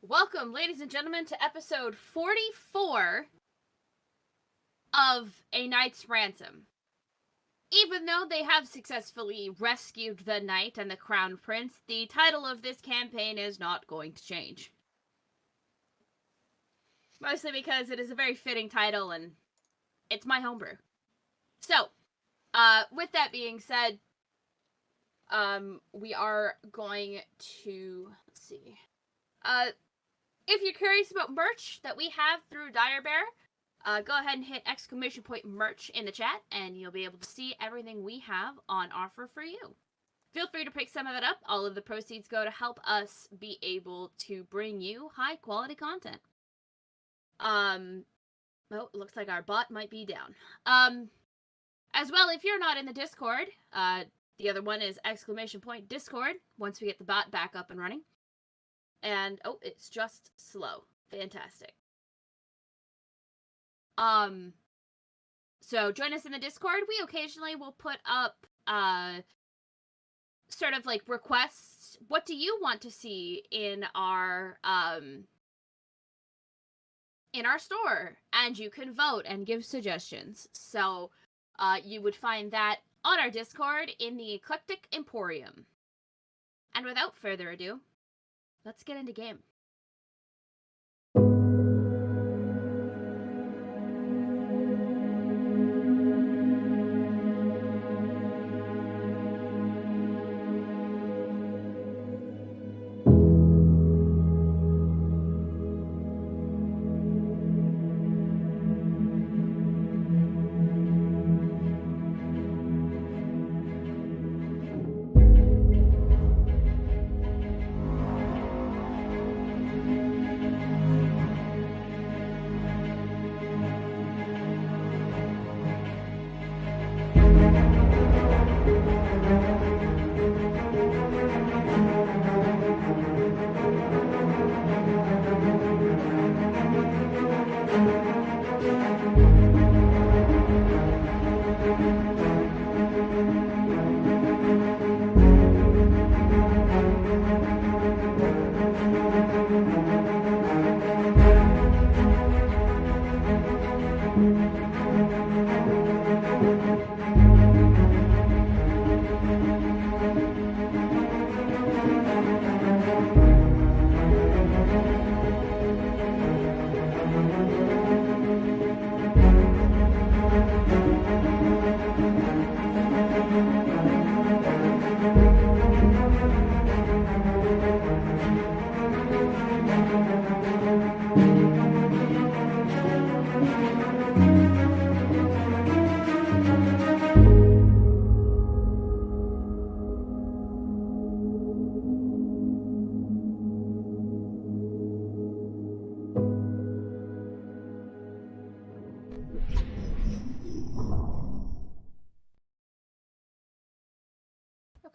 Welcome, ladies and gentlemen, to episode 44 of A Knight's Ransom. Even though they have successfully rescued the knight and the crown prince, the title of this campaign is not going to change. Mostly because it is a very fitting title and it's my homebrew. So, with that being said, we are going to, let's see, if you're curious about merch that we have through Dire Bear, go ahead and hit ! merch in the chat, and you'll be able to see everything we have on offer for you. Feel free to pick some of it up. All of the proceeds go to help us be able to bring you high-quality content. Oh, it looks like our bot might be down. As well, if you're not in the Discord, the other one is ! Discord, once we get the bot back up and running. And, oh, it's just slow. Fantastic. So join us in the Discord. We occasionally will put up, sort of like requests. What do you want to see in our store? And you can vote and give suggestions. So, you would find that on our Discord in the Eclectic Emporium. And without further ado, let's get into game.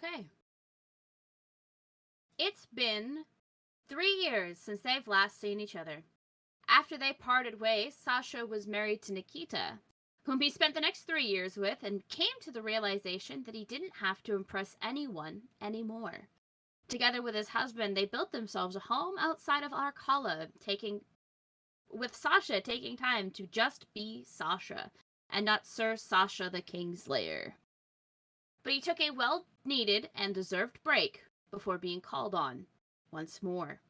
Okay. It's been 3 years since they've last seen each other. After they parted ways, Sasha was married to Nikita, whom he spent the next 3 years with, and came to the realization that he didn't have to impress anyone anymore. Together with his husband, they built themselves a home outside of Arkala, with Sasha taking time to just be Sasha, and not Sir Sasha the Kingslayer. But he took a well-needed and deserved break before being called on once more.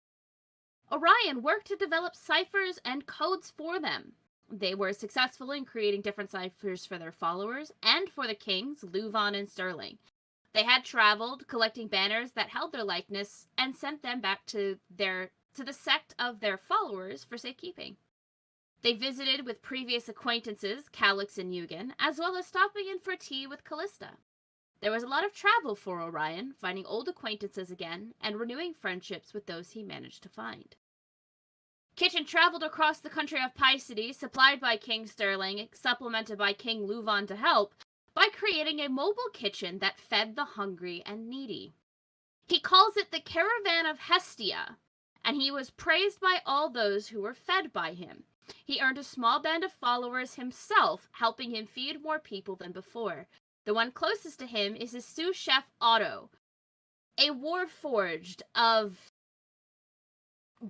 Orion worked to develop ciphers and codes for them. They were successful in creating different ciphers for their followers and for the kings, Luvan and Sterling. They had traveled, collecting banners that held their likeness, and sent them back to the sect of their followers for safekeeping. They visited with previous acquaintances, Calix and Eugen, as well as stopping in for tea with Callista. There was a lot of travel for Orion, finding old acquaintances again, and renewing friendships with those he managed to find. Kitchen traveled across the country of Pycides, supplied by King Sterling, supplemented by King Luvan to help, by creating a mobile kitchen that fed the hungry and needy. He calls it the Caravan of Hestia, and he was praised by all those who were fed by him. He earned a small band of followers himself, helping him feed more people than before. The one closest to him is his sous chef Otto, a warforged of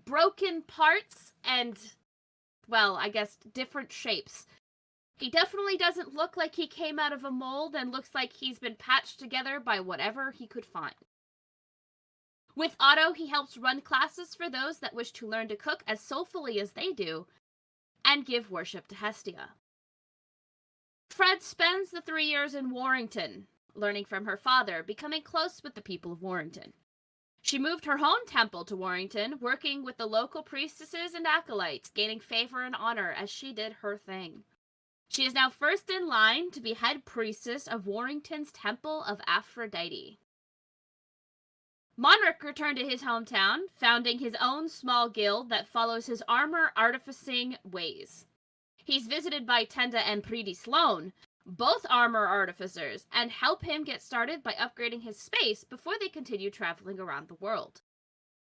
broken parts and, well, I guess different shapes. He definitely doesn't look like he came out of a mold and looks like he's been patched together by whatever he could find. With Otto, he helps run classes for those that wish to learn to cook as soulfully as they do and give worship to Hestia. Fred spends the 3 years in Warrington, learning from her father, becoming close with the people of Warrington. She moved her home temple to Warrington, working with the local priestesses and acolytes, gaining favor and honor as she did her thing. She is now first in line to be head priestess of Warrington's Temple of Aphrodite. Monric returned to his hometown, founding his own small guild that follows his armor artificing ways. He's visited by Tenda and Pridi Sloan, both armor artificers, and help him get started by upgrading his space before they continue traveling around the world.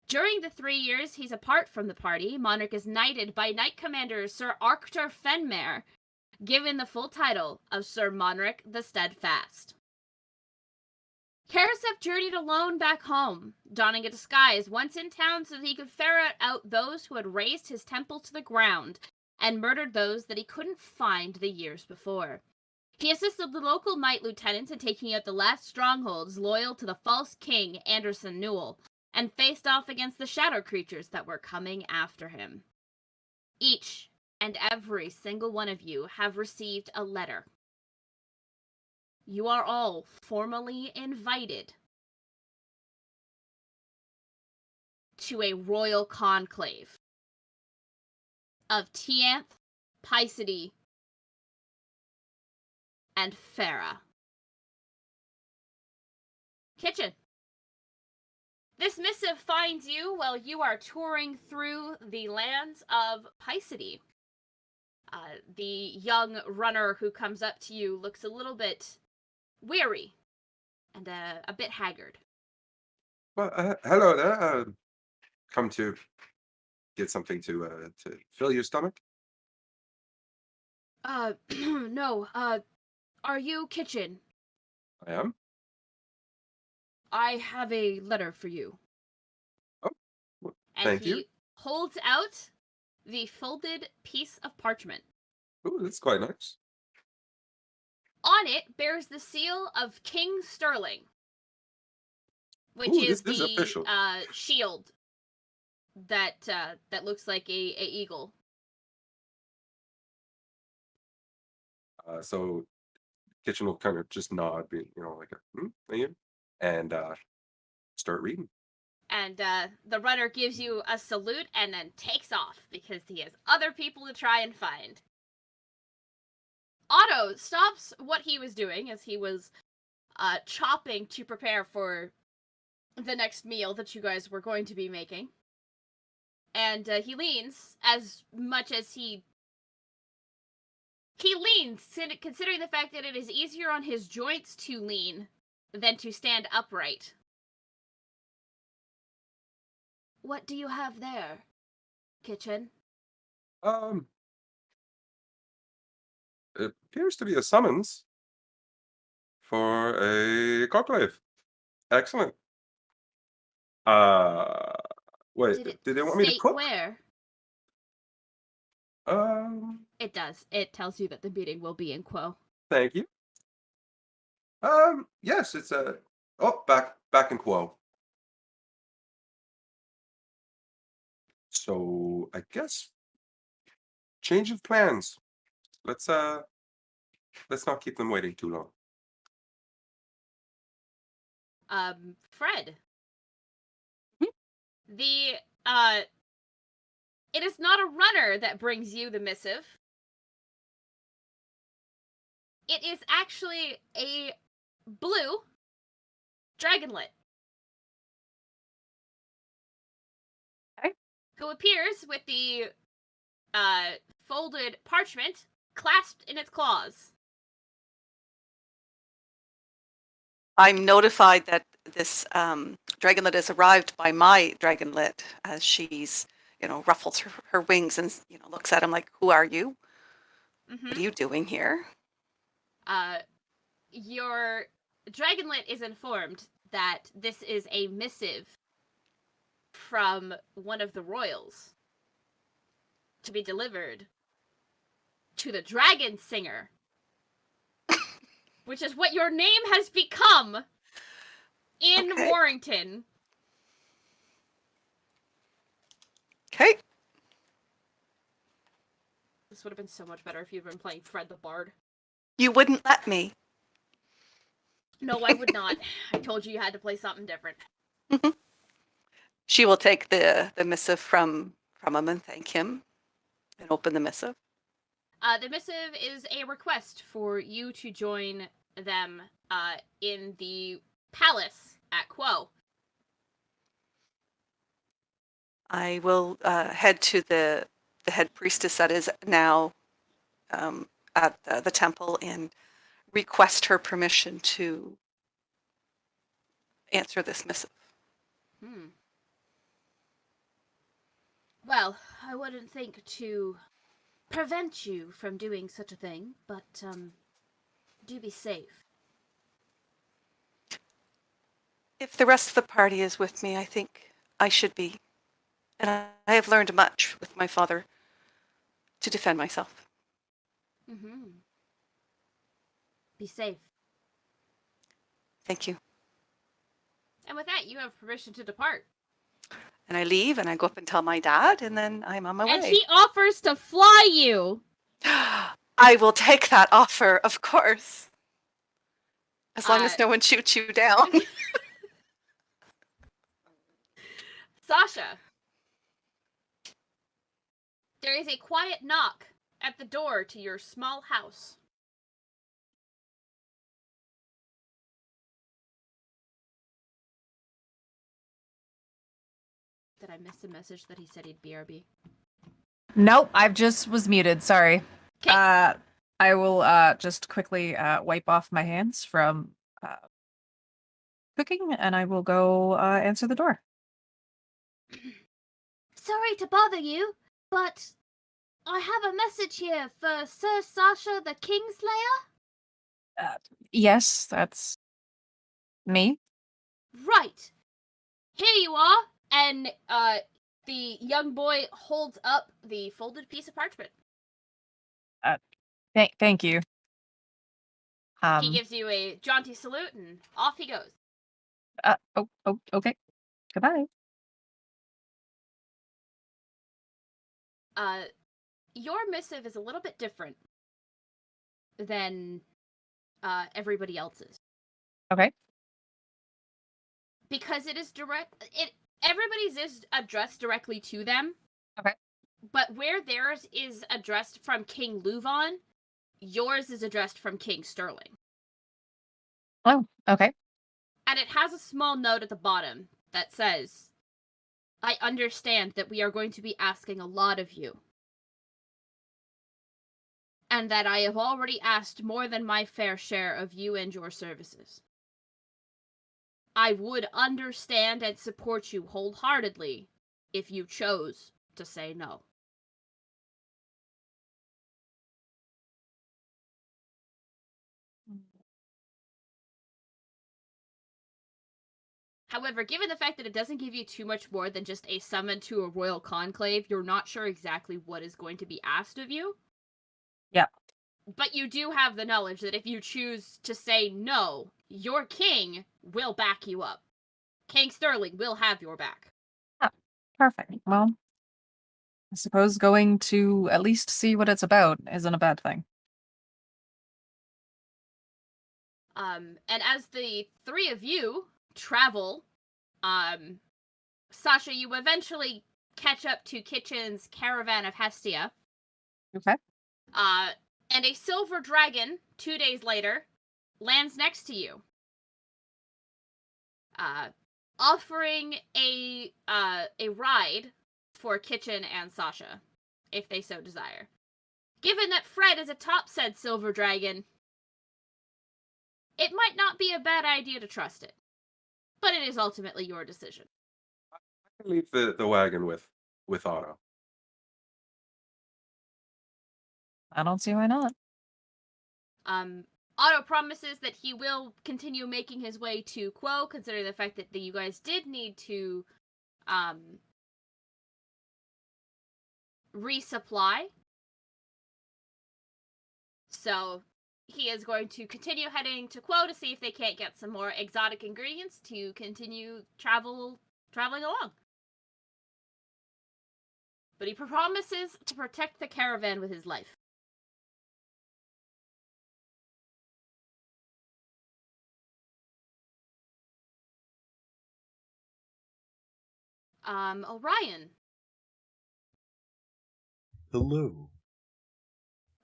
During the 3 years he's apart from the party, Monric is knighted by Knight Commander Sir Arctur Fenmare, given the full title of Sir Monric the Steadfast. Karasef journeyed alone back home, donning a disguise once in town so that he could ferret out those who had razed his temple to the ground and murdered those that he couldn't find the years before. He assisted the local knight lieutenants in taking out the last strongholds loyal to the false king, Anderson Newell, and faced off against the shadow creatures that were coming after him. Each and every single one of you have received a letter. You are all formally invited to a royal conclave of Tianth, Pycity, and Farah. Kitchen. This missive finds you while you are touring through the lands of Pycity. The young runner who comes up to you looks a little bit weary and a bit haggard. Well, hello there. Come to get something to fill your stomach? No, are you Kitchen? I am. I have a letter for you. Oh, well, And thank he you. holds out the folded piece of parchment. Ooh, that's quite nice. On it bears the seal of King Sterling, which Ooh, is this is the official. shield that looks like a eagle. So Kitchen will kind of just nod, being like thank you, and start reading. And the runner gives you a salute and then takes off because he has other people to try and find. Otto stops what he was doing as he was chopping to prepare for the next meal that you guys were going to be making. And he leans as much as he leans, considering the fact that it is easier on his joints to lean than to stand upright. What do you have there, Kitchen? Um, it appears to be a summons for a conclave. Excellent. Wait, Did it did they want me to state cook? where? It does. It tells you that the meeting will be in Quo. Thank you. Yes, it's back in Quo. So I guess change of plans. Let's not keep them waiting too long. Fred. Hmm? The it is not a runner that brings you the missive. It is actually a blue dragonlet. Okay. Who appears with the folded parchment clasped in its claws. I'm notified that this dragonlet has arrived by my dragonlet as she's, ruffles her wings and, looks at him like, who are you? What are you doing here? Your dragonlet is informed that this is a missive from one of the royals to be delivered to the Dragon Singer, which is what your name has become in Okay. Warrington. Okay. This would have been so much better if you'd been playing Fred the Bard. You wouldn't let me. No, I would not. I told you had to play something different. She will take the missive from him and thank him and open the missive. The missive is a request for you to join them in the palace at Quo. I will head to the head priestess that is now at the temple and request her permission to answer this missive. Well, I wouldn't think to prevent you from doing such a thing, but do be safe. If the rest of the party is with me, I think I should be. And I have learned much with my father to defend myself. Be safe. Thank you. And with that, you have permission to depart. And I leave and I go up and tell my dad, and then I'm on my way. And he offers to fly you. I will take that offer, of course. As long as no one shoots you down. Sasha. There is a quiet knock at the door to your small house. Did I miss a message that he said he'd BRB? Nope, I just was muted. Sorry. 'Kay. I will just quickly wipe off my hands from cooking, and I will go answer the door. Sorry to bother you, but I have a message here for Sir Sasha the Kingslayer. Yes, that's me. Right. Here you are. And the young boy holds up the folded piece of parchment. Thank you. He gives you a jaunty salute, and off he goes. Okay. Goodbye. Your missive is a little bit different than everybody else's. Okay. Because it is everybody's is addressed directly to them. Okay. But where theirs is addressed from King Luvan, yours is addressed from King Sterling. Oh, okay. And it has a small note at the bottom that says, I understand that we are going to be asking a lot of you. And that I have already asked more than my fair share of you and your services. I would understand and support you wholeheartedly if you chose to say no. However, given the fact that it doesn't give you too much more than just a summon to a royal conclave, you're not sure exactly what is going to be asked of you. Yeah. But you do have the knowledge that if you choose to say no, your king will back you up. King Sterling will have your back. Oh, perfect. Well, I suppose going to at least see what it's about isn't a bad thing. And as the three of you travel, Sasha, you eventually catch up to Kitchen's caravan of Hestia. Okay. And a silver dragon, 2 days later, lands next to you. Offering a ride for Kitchen and Sasha, if they so desire. Given that Fred is atop said silver dragon, it might not be a bad idea to trust it. But it is ultimately your decision. I can leave the wagon with Otto. I don't see why not. Otto promises that he will continue making his way to Quo, considering the fact that you guys did need to resupply. So he is going to continue heading to Quo to see if they can't get some more exotic ingredients to continue traveling along. But he promises to protect the caravan with his life. Orion. Hello.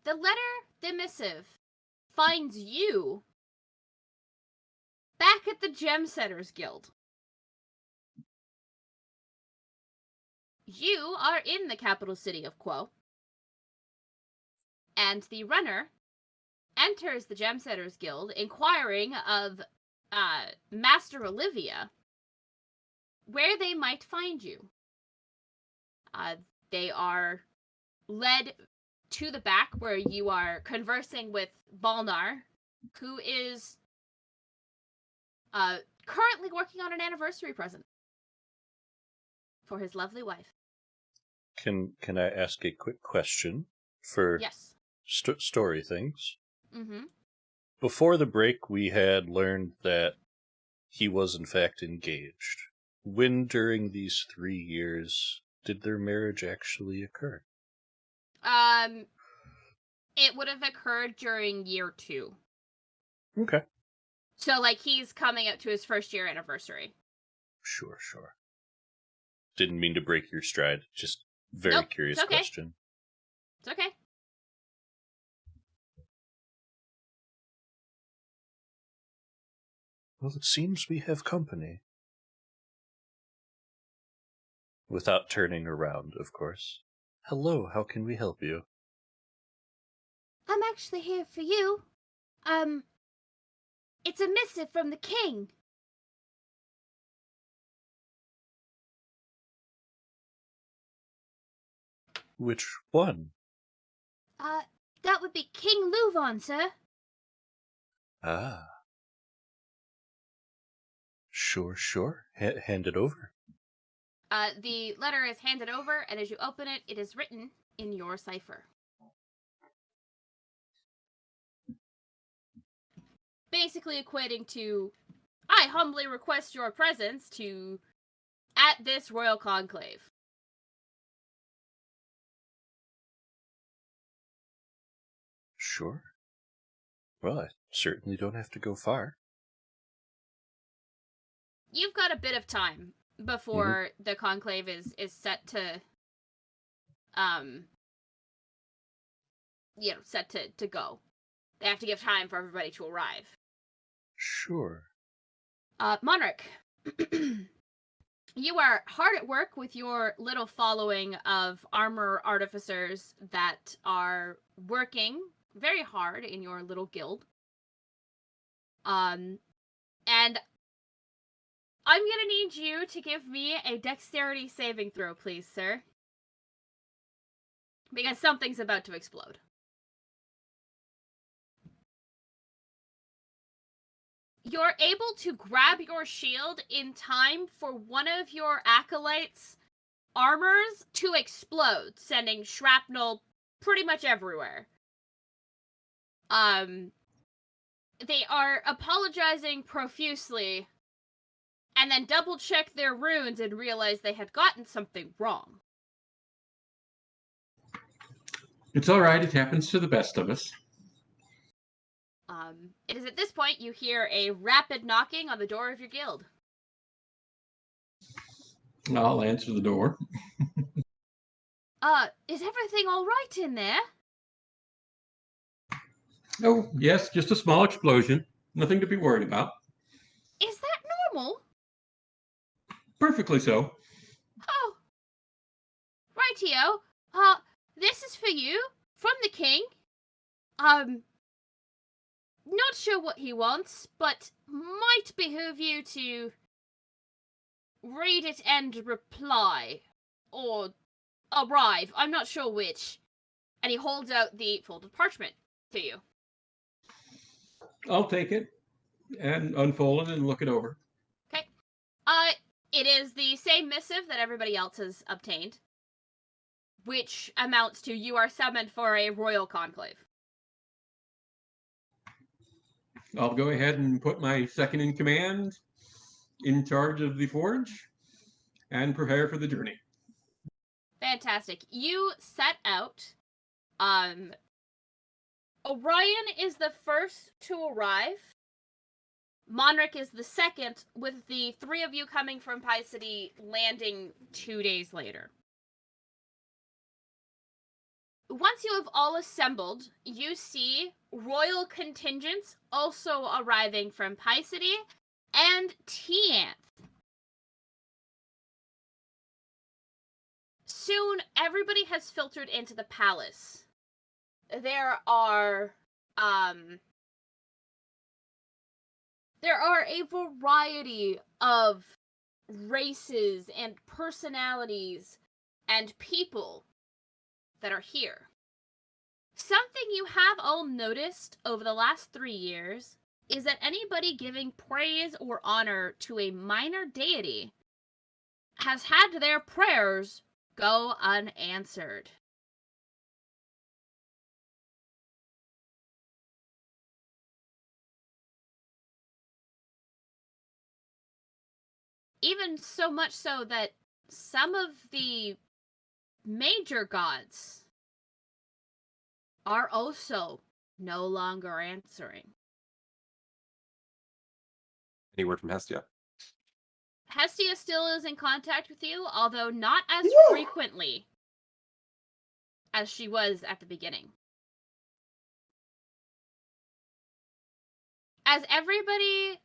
The letter, the missive, finds you back at the Gem Setters Guild. You are in the capital city of Quo, and the runner enters the Gem Setters Guild inquiring of Master Olivia where they might find you. They are led to the back where you are conversing with Balnar, who is currently working on an anniversary present for his lovely wife. Can I ask a quick question for Yes. Story things? Mm-hmm. Before the break, we had learned that he was in fact engaged. When during these 3 years did their marriage actually occur? It would have occurred during year 2. Okay. So, like, he's coming up to his first year anniversary. Sure. Didn't mean to break your stride. Just very Nope, curious it's okay. question. It's okay. Well, it seems we have company. Without turning around, of course. Hello, how can we help you? I'm actually here for you. It's a missive from the king. Which one? That would be King Louvain, sir. Ah. Sure. Hand it over. The letter is handed over, and as you open it, it is written in your cipher. Basically equating to, I humbly request your presence at this royal conclave. Sure. Well, I certainly don't have to go far. You've got a bit of time before the conclave is set to set to go. They have to give time for everybody to arrive. Sure. Monarch, you are hard at work with your little following of armor artificers that are working very hard in your little guild. And I'm gonna need you to give me a dexterity saving throw, please, sir. Because something's about to explode. You're able to grab your shield in time for one of your acolytes' armors to explode, sending shrapnel pretty much everywhere. They are apologizing profusely, and then double-check their runes and realize they had gotten something wrong. It's all right. It happens to the best of us. It is at this point you hear a rapid knocking on the door of your guild. I'll answer the door. Is everything all right in there? Oh, yes, just a small explosion. Nothing to be worried about. Is that normal? Perfectly so. Oh. Rightio. This is for you, from the king. Not sure what he wants, but might behoove you to read it and reply. Or arrive, I'm not sure which. And he holds out the folded parchment to you. I'll take it and unfold it and look it over. Okay. It is the same missive that everybody else has obtained, which amounts to you are summoned for a royal conclave. I'll go ahead and put my second in command in charge of the forge and prepare for the journey. Fantastic. You set out. Orion is the first to arrive. Monric is the second, with the three of you coming from Pi City landing 2 days later. Once you have all assembled, you see royal contingents also arriving from Pi City and Tianth. Soon, everybody has filtered into the palace. There are a variety of races and personalities and people that are here. Something you have all noticed over the last 3 years is that anybody giving praise or honor to a minor deity has had their prayers go unanswered. Even so much so that some of the major gods are also no longer answering. Any word from Hestia? Hestia still is in contact with you, although not as frequently as she was at the beginning. As everybody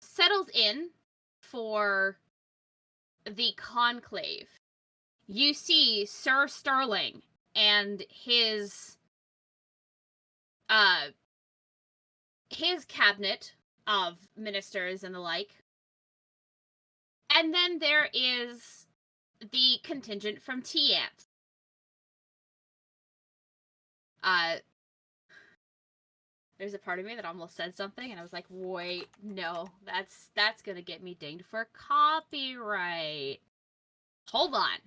settles in for the conclave, you see Sir Sterling and his cabinet of ministers and the like. And then there is the contingent from Tianth. There's a part of me that almost said something, and I was like, wait, no, that's gonna get me dinged for copyright. Hold on.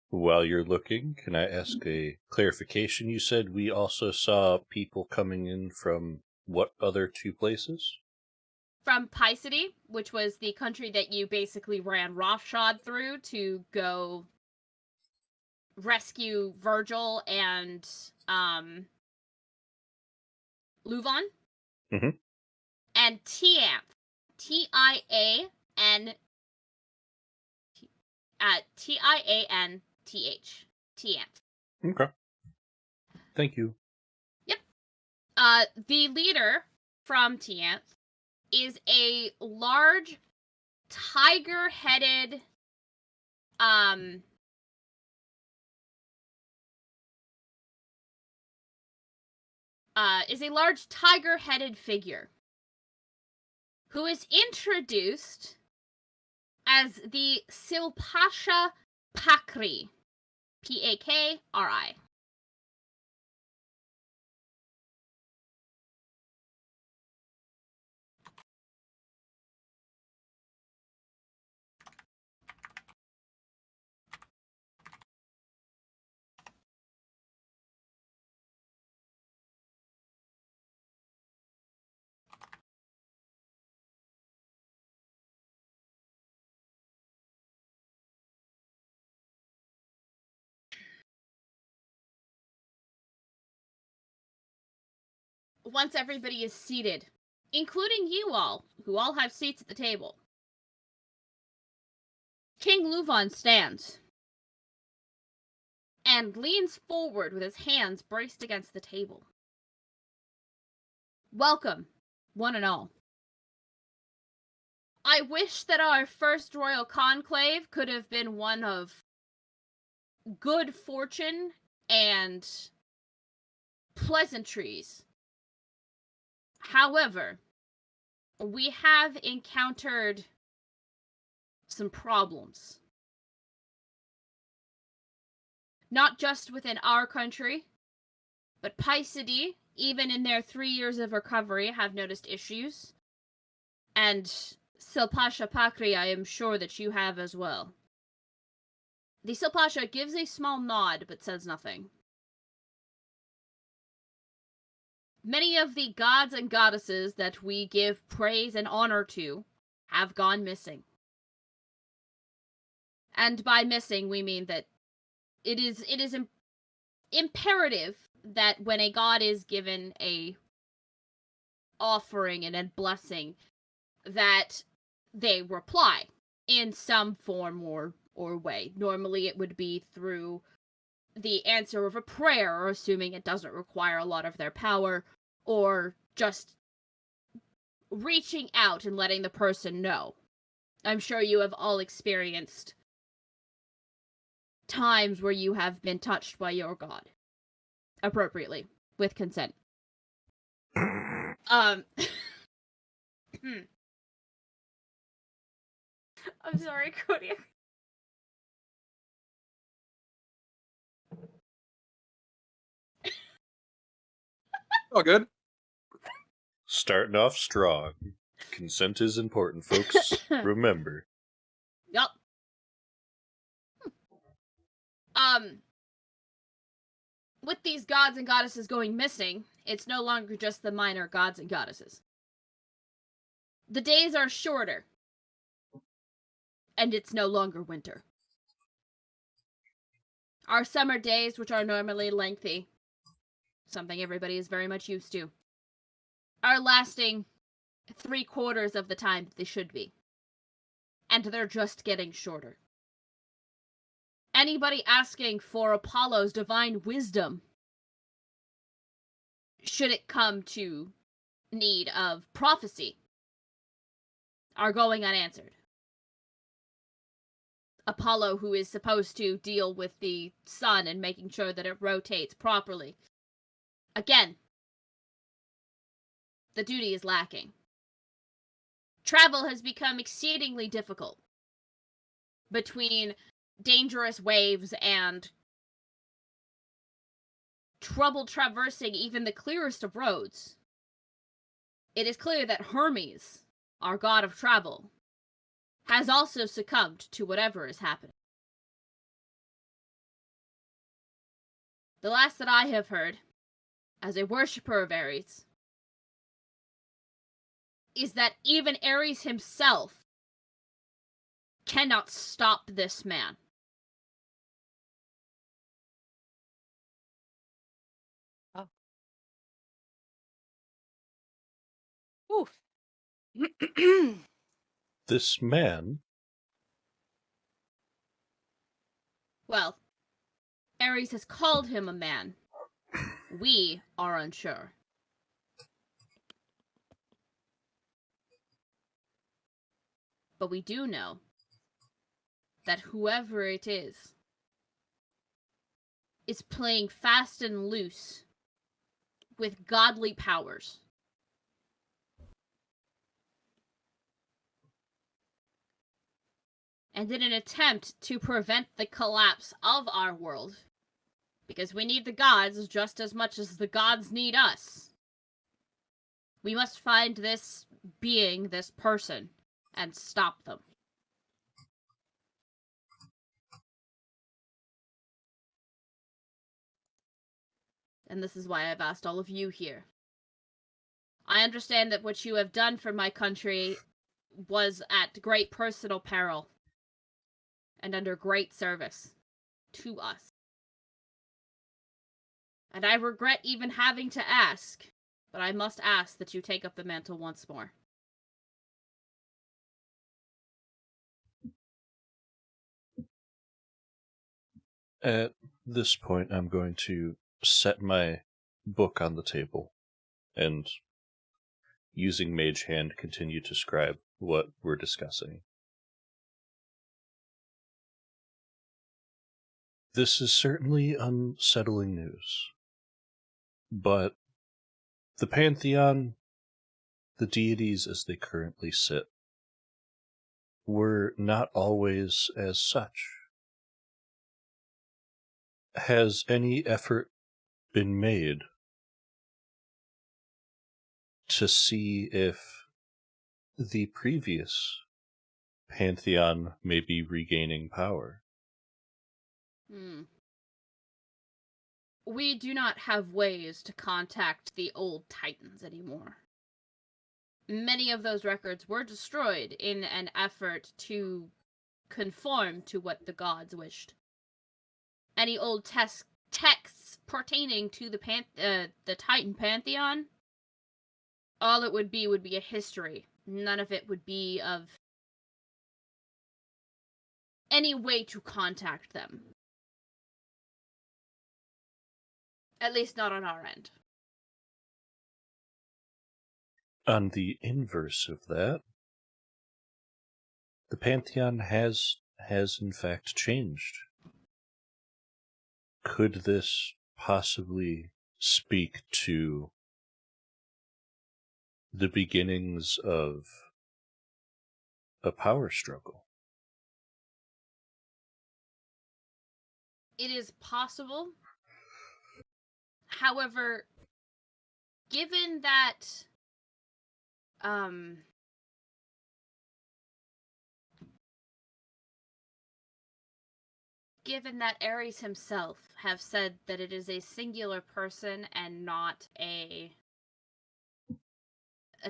While you're looking, can I ask a clarification? You said we also saw people coming in from what other 2 places? From Pi City, which was the country that you basically ran roughshod through to go rescue Virgil and Luvan. Mm-hmm. And Tianth. Tianth. Tianth. Okay. Thank you. Yep. The leader from Tianth is a large, tiger-headed, figure who is introduced as the Silpasha Pakri. Pakri. Once everybody is seated, including you all, who all have seats at the table, King Luvan stands and leans forward with his hands braced against the table. Welcome, one and all. I wish that our first royal conclave could have been one of good fortune and pleasantries. However, we have encountered some problems. Not just within our country, but Pi City, even in their 3 years of recovery, have noticed issues. And Silpasha Pakri, I am sure that you have as well. The Silpasha gives a small nod, but says nothing. Many of the gods and goddesses that we give praise and honor to have gone missing. And by missing, we mean that it is imperative that when a god is given a offering and a blessing, that they reply in some form or way. Normally it would be through the answer of a prayer, or assuming it doesn't require a lot of their power, or just reaching out and letting the person know. I'm sure you have all experienced times where you have been touched by your god. Appropriately. With consent. I'm sorry, Cody. All good. Starting off strong. Consent is important, folks. Remember. Yup. With these gods and goddesses going missing, it's no longer just the minor gods and goddesses. The days are shorter. And it's no longer winter. Our summer days, which are normally lengthy, something everybody is very much used to, are lasting 3/4 of the time that they should be. And they're just getting shorter. Anybody asking for Apollo's divine wisdom, should it come to need of prophecy, are going unanswered. Apollo, who is supposed to deal with the sun and making sure that it rotates properly. Again, the duty is lacking. Travel has become exceedingly difficult between dangerous waves and trouble traversing even the clearest of roads. It is clear that Hermes, our god of travel, has also succumbed to whatever is happening. The last that I have heard, as a worshipper of Ares, is that even Ares himself cannot stop this man. Oh. Ooh. This man? Well, Ares has called him a man. We are unsure. But we do know that whoever it is playing fast and loose with godly powers. And in an attempt to prevent the collapse of our world, because we need the gods just as much as the gods need us, we must find this being, this person, and stop them. And this is why I've asked all of you here. I understand that what you have done for my country was at great personal peril and under great service to us. And I regret even having to ask, but I must ask that you take up the mantle once more. At this point, I'm going to set my book on the table and, using Mage Hand, continue to scribe what we're discussing. This is certainly unsettling news. But the Pantheon, the deities as they currently sit, were not always as such. Has any effort been made to see if the previous pantheon may be regaining power. We do not have ways to contact the old Titans anymore. Many of those records were destroyed in an effort to conform to what the gods wished. Any old texts pertaining to the Titan pantheon, all it would be a history. None of it would be of any way to contact them. At least not on our end. On the inverse of that, the pantheon has in fact changed. Could this possibly speak to the beginnings of a power struggle? It is possible. However, given that Ares himself have said that it is a singular person and not a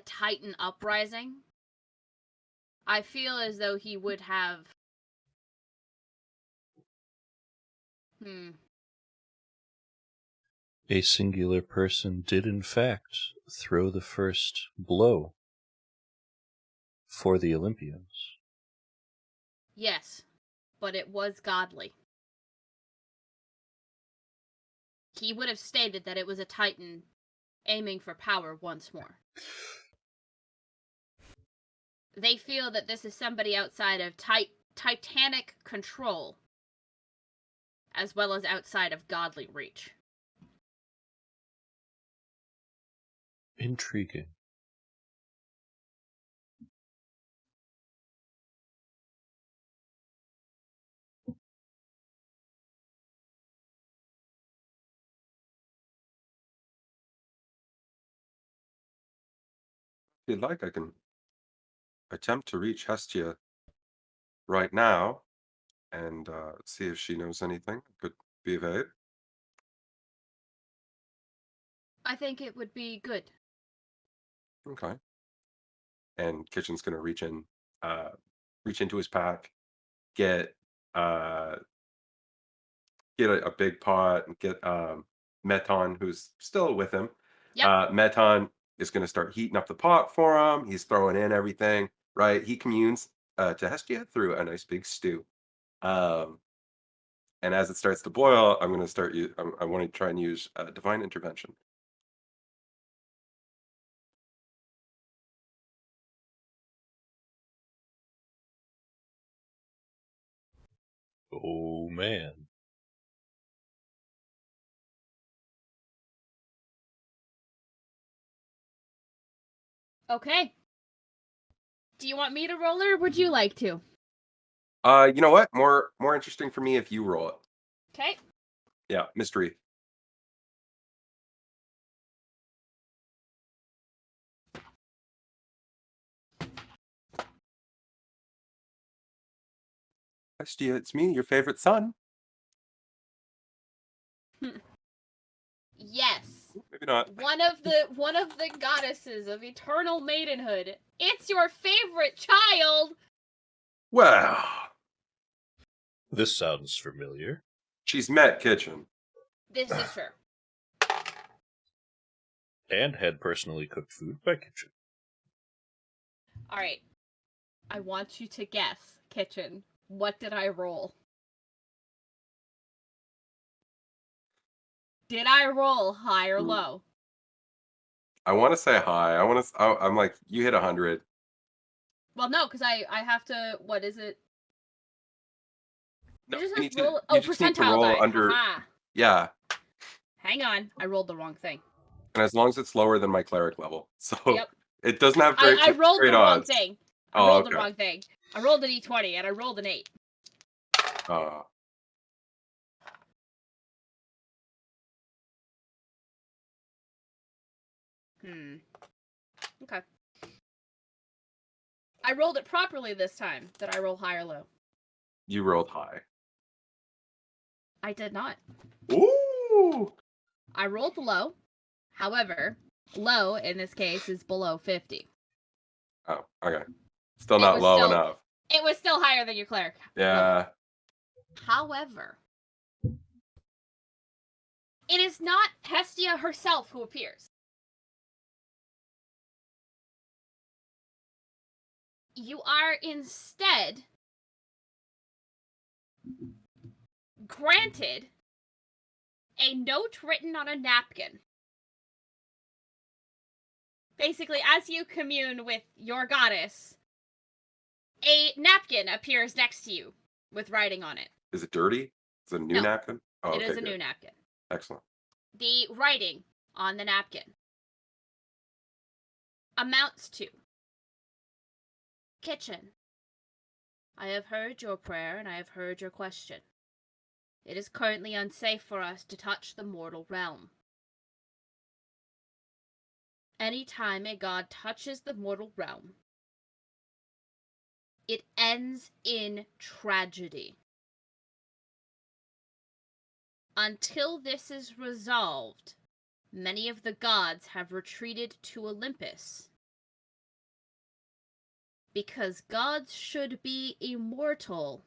Titan uprising, I feel as though he would have A singular person did in fact throw the first blow for the Olympians. Yes, but it was godly. He would have stated that it was a Titan aiming for power once more. They feel that this is somebody outside of titanic control, as well as outside of godly reach. Intriguing. If you'd like, I can attempt to reach Hestia right now and see if she knows anything. Could be of aid. I think it would be good. Okay. And Kitchen's gonna reach into his pack, get a big pot, and get Meton, who's still with him. Yep. Meton is gonna start heating up the pot for him. He's throwing in everything, right? He communes to Hestia through a nice big stew. And as it starts to boil, I'm gonna start. I want to try and use divine intervention. Oh man. Okay. Do you want me to roll or would you like to? You know what? More interesting for me if you roll it. Okay. Yeah, mystery. Hestia, it's me, your favorite son. Yes. Maybe not. One of the goddesses of eternal maidenhood. It's your favorite child. Well, This sounds familiar. she's met Kitchen. This is true. And had personally cooked food by Kitchen. All right. I want you to guess, Kitchen. What did I roll? Did I roll high or low? I want to say hi. I'm like, you hit 100. Well, no, because I have to. What is it? No, You just you have need to roll. to, Oh, you just need to percentile roll die. under. Haha. Yeah, Hang on, I rolled the wrong thing. and as long as it's lower than my cleric level, so Yep. it doesn't have I rolled great the wrong odds. thing. I Oh, rolled okay. the wrong thing. I rolled an E20 and I rolled an 8. Uh, Okay. I rolled it properly this time. Did I roll high or low? You rolled high. I did not. Ooh! I rolled low. However, low in this case is below 50. Oh, okay. Still It not was low still- enough. It was still higher than your cleric. Yeah. However, it is not Hestia herself who appears. You are instead granted a note written on a napkin. Basically, as you commune with your goddess, a napkin appears next to you with writing on it. Is it dirty? Is it a new No. napkin? Oh, It okay, is a good. new napkin. Excellent. The writing on the napkin amounts to: Kitchen, I have heard your prayer and I have heard your question. It is currently unsafe for us to touch the mortal realm. Any time a god touches the mortal realm, it ends in tragedy. Until this is resolved, many of the gods have retreated to Olympus. Because gods should be immortal,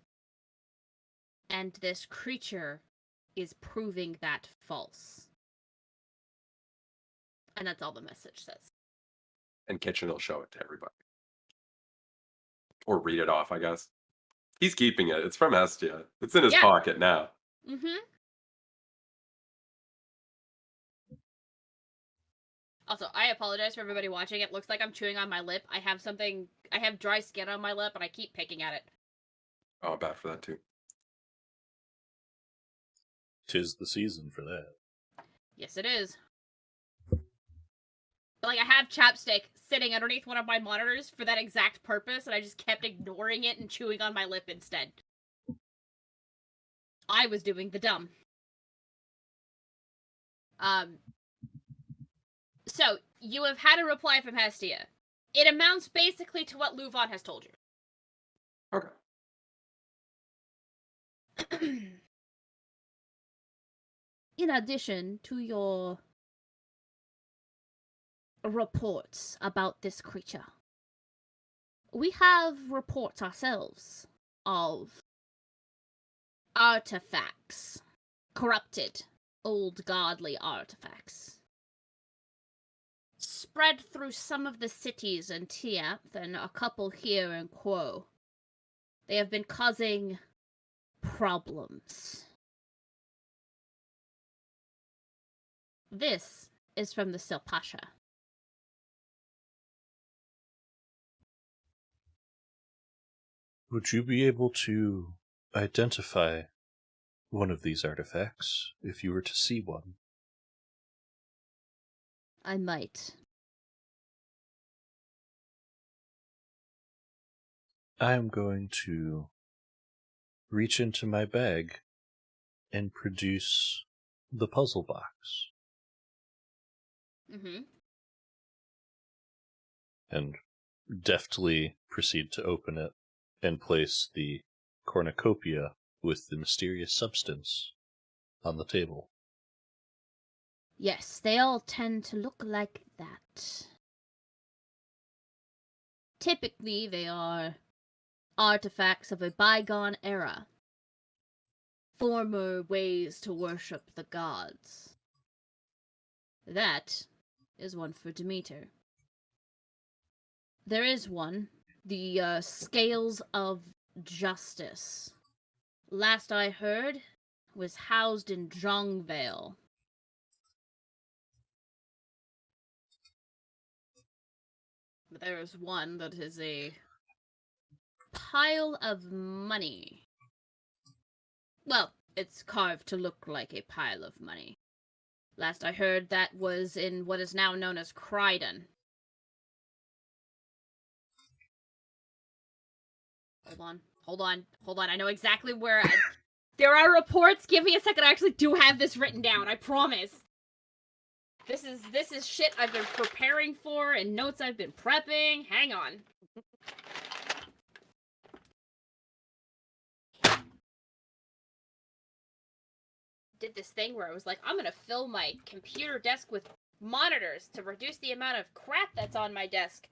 and this creature is proving that false. And that's all the message says. And Kitchen will show it to everybody. Or read it off, I guess. He's keeping it. It's from Estia. It's in his Yeah. pocket now. Mm-hmm. Also, I apologize for everybody watching. It looks like I'm chewing on my lip. I have dry skin on my lip, and I keep picking at it. Oh, bad for that too. 'Tis the season for that. Yes, it is. But, I have chapstick sitting underneath one of my monitors for that exact purpose, and I just kept ignoring it and chewing on my lip instead. I was doing the dumb. So, you have had a reply from Hestia. It amounts basically to what Luvon has told you. Okay. In addition to your reports about this creature, we have reports ourselves of artifacts, corrupted, old godly artifacts, spread through some of the cities in Tiath and a couple here in Quo. They have been causing problems. This is from the Silpasha. Would you be able to identify one of these artifacts if you were to see one? I might. I am going to reach into my bag and produce the puzzle box. Mm-hmm. And deftly proceed to open it and place the cornucopia with the mysterious substance on the table. Yes, they all tend to look like that. Typically, they are artifacts of a bygone era. Former ways to worship the gods. That is one for Demeter. There is one, the Scales of Justice. Last I heard, was housed in Jongvale. But there is one that is a pile of money. Well, it's carved to look like a pile of money. Last I heard, that was in what is now known as Kryden. Hold on. I know exactly where there are reports. Give me a second. I actually do have this written down. I promise. This is shit I've been preparing for and notes I've been prepping. Hang on. did this thing where I was like, I'm gonna fill my computer desk with monitors to reduce the amount of crap that's on my desk.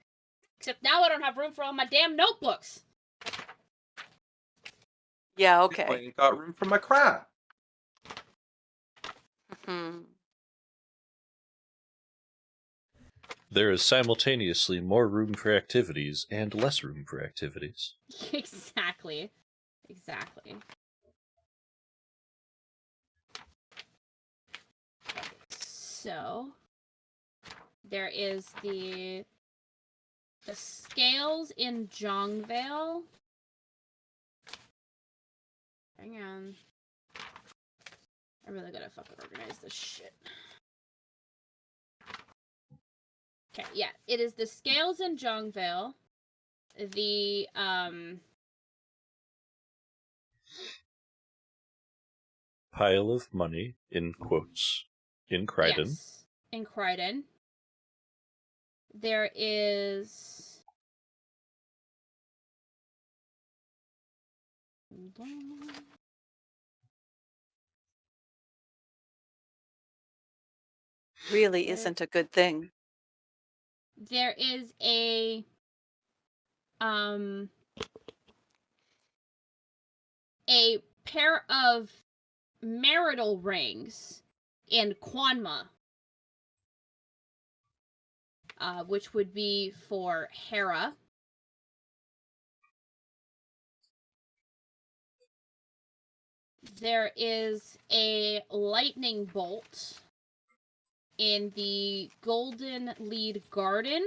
Except now I don't have room for all my damn notebooks. Yeah, I okay. ain't got room for my crap. Hmm. There is simultaneously more room for activities and less room for activities. Exactly. So there is the scales in Jongvale. Hang on. I really gotta fucking organize this shit. Okay, yeah. It is the scales in Jongvale. The, Pile of money, in quotes, in Crichton. yes, in Crichton. There is... Really isn't a good thing. There is a pair of marital rings in Kwanma, which would be for Hera. There is a lightning bolt in the Golden Lead Garden.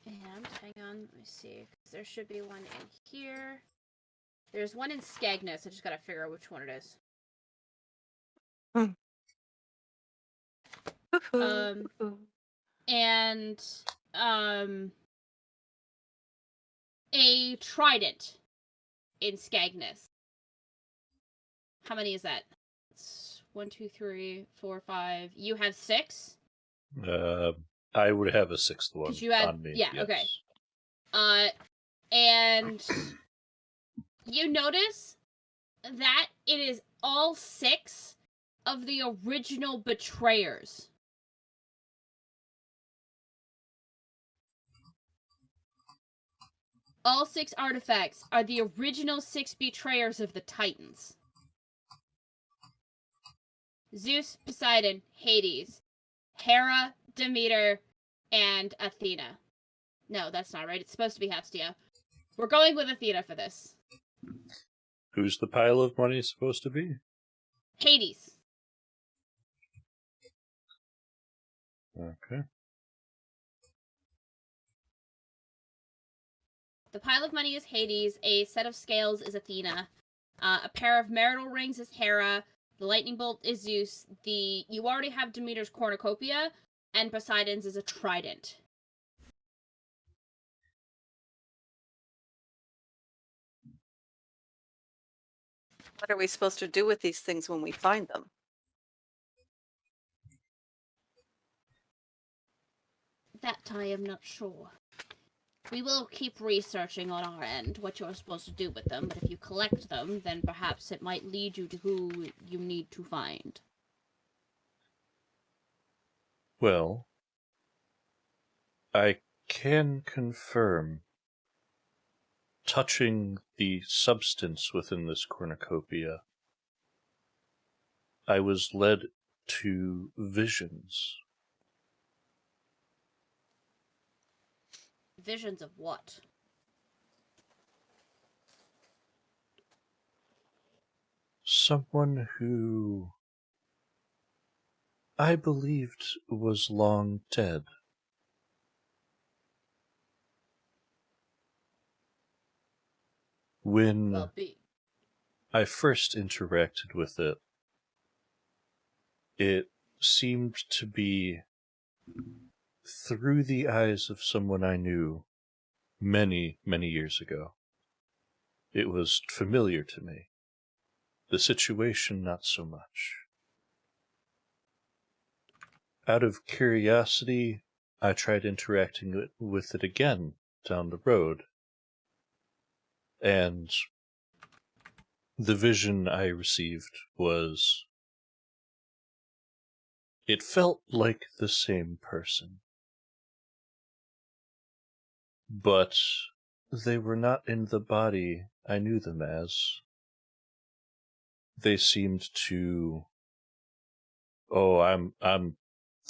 And hang on, let me see, because there should be one in here. There's one in Skegness. I just gotta figure out which one it is. And a trident in Skegness. How many is that? It's 1, 2, 3, 4, 5. You have 6? I would have a sixth one You had, on me. yeah, yes. okay. And you notice that it is all 6 of the original betrayers. All 6 artifacts are the original 6 betrayers of the Titans. Zeus, Poseidon, Hades, Hera, Demeter, and Athena. No, that's not right. It's supposed to be Hestia. We're going with Athena for this. Who's the pile of money supposed to be? Hades. Okay. The pile of money is Hades. A set of scales is Athena. A pair of marital rings is Hera. The lightning bolt is Zeus. You already have Demeter's cornucopia, and Poseidon's is a trident. What are we supposed to do with these things when we find them? That I am not sure. We will keep researching on our end what you're supposed to do with them, but if you collect them, then perhaps it might lead you to who you need to find. Well, I can confirm, touching the substance within this cornucopia, I was led to visions. Visions of what? Someone who I believed was long dead. When Well, I first interacted with it, it seemed to be through the eyes of someone I knew many, many years ago. It was familiar to me. The situation, not so much. Out of curiosity, I tried interacting with it again down the road, and the vision I received was... it felt like the same person. But they were not in the body I knew them as. They seemed to... oh, I'm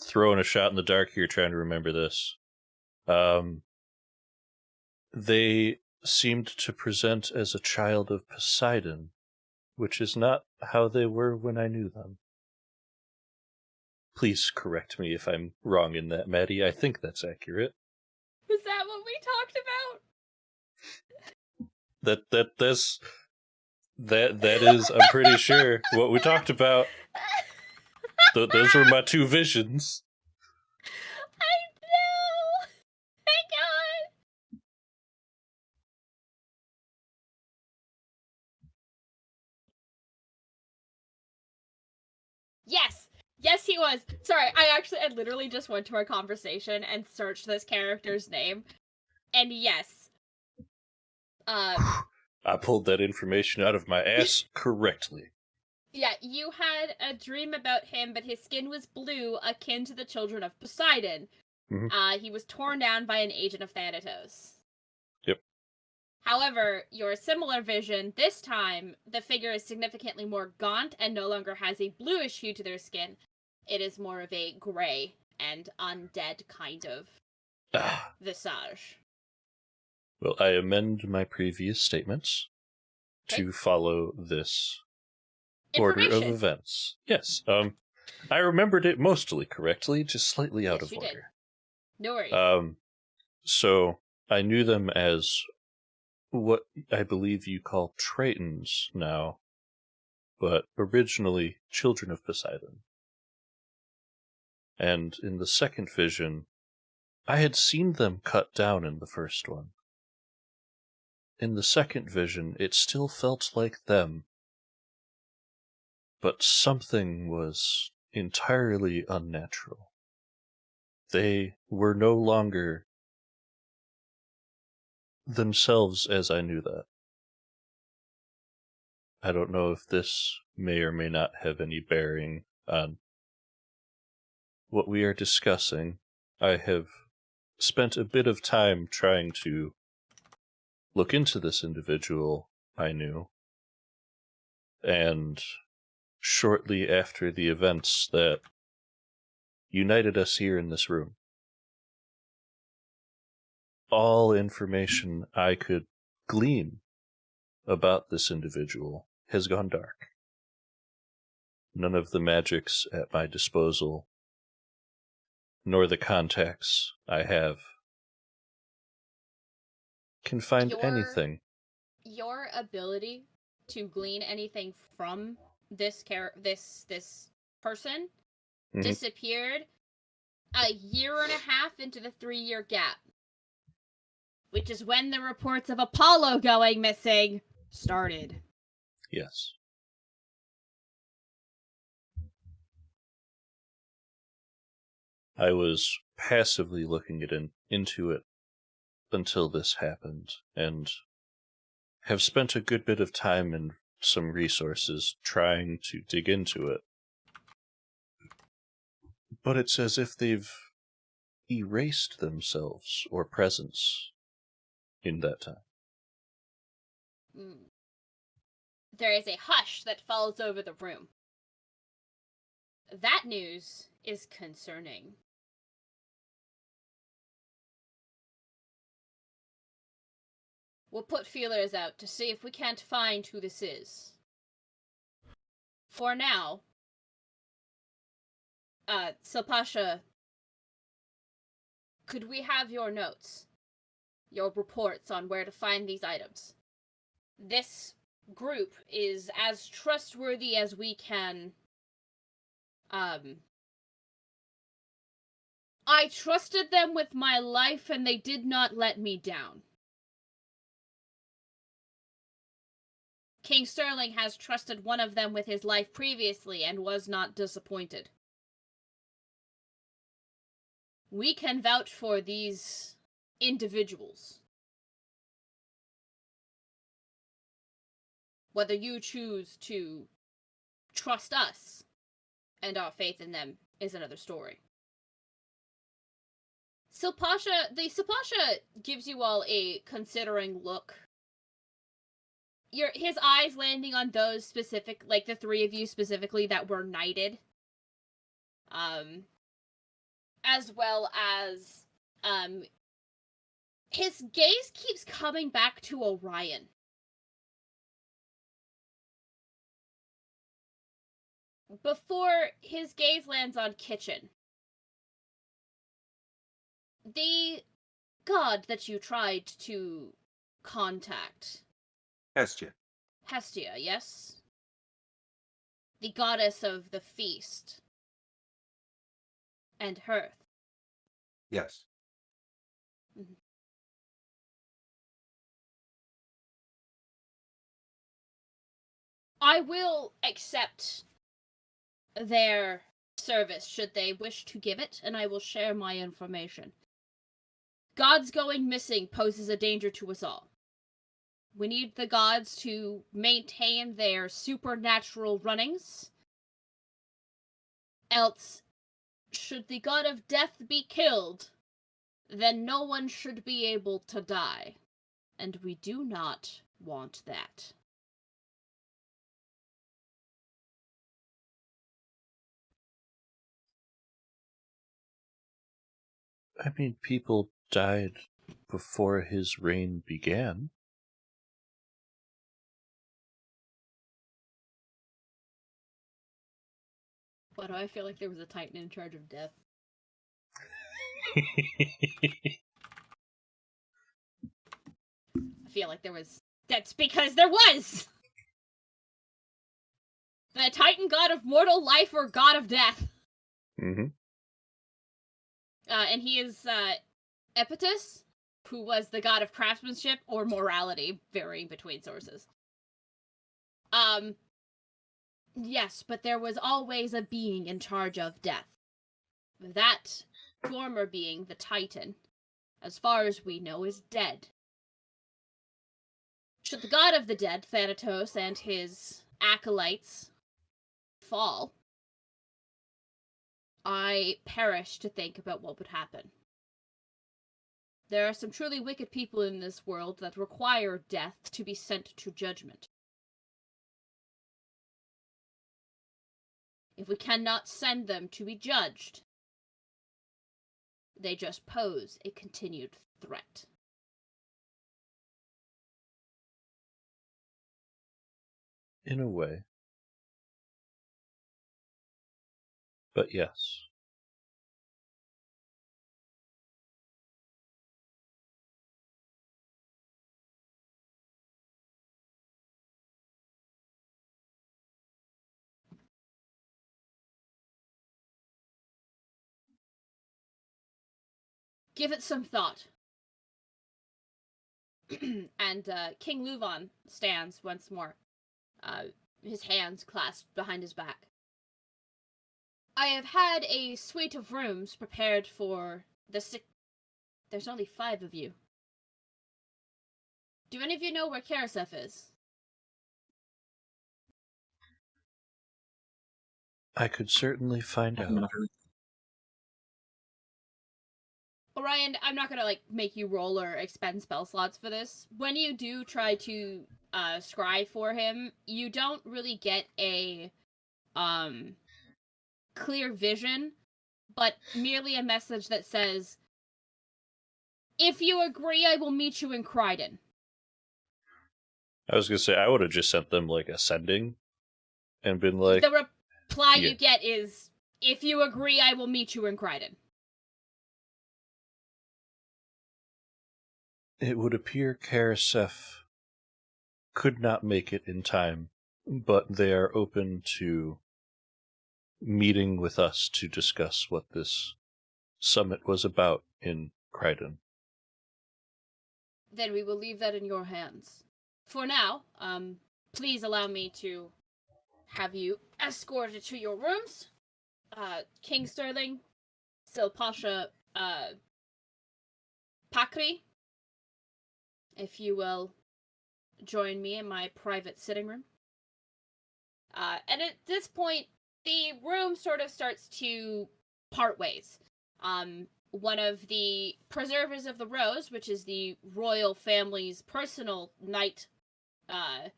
throwing a shot in the dark here trying to remember this. They seemed to present as a child of Poseidon, which is not how they were when I knew them. Please correct me if I'm wrong in that, Maddie. I think that's accurate. Was that what we talked about? That is, I'm pretty sure, what we talked about. Those were my two visions. I know! Thank God! Yes! Yes, he was! Sorry, I literally just went to our conversation and searched this character's name. And yes. I pulled that information out of my ass correctly. Yeah, you had a dream about him, but his skin was blue, akin to the children of Poseidon. Mhm. He was torn down by an agent of Thanatos. Yep. However, your similar vision, this time, the figure is significantly more gaunt and no longer has a bluish hue to their skin. It is more of a gray and undead kind of visage. Well, I amend my previous statements to follow this order of events. Yes, I remembered it mostly correctly, just slightly out of you order. did. No worries. So I knew them as what I believe you call Tritons now, but originally children of Poseidon. And in the second vision, I had seen them cut down in the first one. In the second vision, it still felt like them, but something was entirely unnatural. They were no longer themselves as I knew that. I don't know if this may or may not have any bearing on what we are discussing. I have spent a bit of time trying to look into this individual I knew, and shortly after the events that united us here in this room, all information I could glean about this individual has gone dark. None of the magics at my disposal, nor the contacts I have, can find anything. Your ability to glean anything from this person disappeared a year and a half into the 3-year gap, which is when the reports of Apollo going missing started. Yes. I was passively looking into it until this happened, and have spent a good bit of time and some resources trying to dig into it. But it's as if they've erased themselves or presence in that time. There is a hush that falls over the room. That news is concerning. We'll put feelers out to see if we can't find who this is. For now, Silpasha, could we have your notes? Your reports on where to find these items? This group is as trustworthy as we can. I trusted them with my life and they did not let me down. King Sterling has trusted one of them with his life previously and was not disappointed. We can vouch for these individuals. Whether you choose to trust us and our faith in them is another story. The Silpasha gives you all a considering look. His eyes landing on those specific, like the three of you specifically that were knighted. As well as, his gaze keeps coming back to Orion. Before his gaze lands on Kitchen. The god that you tried to contact. Hestia. Hestia, yes? The goddess of the feast. And hearth. Yes. Mm-hmm. I will accept their service should they wish to give it, and I will share my information. Gods going missing poses a danger to us all. We need the gods to maintain their supernatural runnings. Else, should the god of death be killed, then no one should be able to die. And we do not want that. I mean, people died before his reign began. Why do I feel like there was a Titan in charge of death? I feel like there was... That's because there was! The Titan god of mortal life or god of death. Mm-hmm. And he is, Epitus, who was the god of craftsmanship or morality, varying between sources. Yes, but there was always a being in charge of death. That former being, the Titan, as far as we know, is dead. Should the god of the dead, Thanatos, and his acolytes fall, I perish to think about what would happen. There are some truly wicked people in this world that require death to be sent to judgment. If we cannot send them to be judged, they just pose a continued threat. In a way. But yes. Give it some thought. And King Luvan stands once more, his hands clasped behind his back. I have had a suite of rooms prepared for the There's only 5 of you. Do any of you know where Karasef is? I could certainly find out. Orion, I'm not gonna, make you roll or expend spell slots for this. When you do try to, scry for him, you don't really get a, clear vision, but merely a message that says, if you agree, I will meet you in Kryden. I was gonna say, I would have just sent them, ascending, and been like... The reply yeah. you get is, if you agree, I will meet you in Kryden. It would appear Karasef could not make it in time, but they are open to meeting with us to discuss what this summit was about in Kryden. Then we will leave that in your hands. For now, please allow me to have you escorted to your rooms. King Sterling, Sil Pasha, Pakri, if you will join me in my private sitting room. And at this point, the room sort of starts to part ways. One of the preservers of the rose, which is the royal family's personal knight. Oh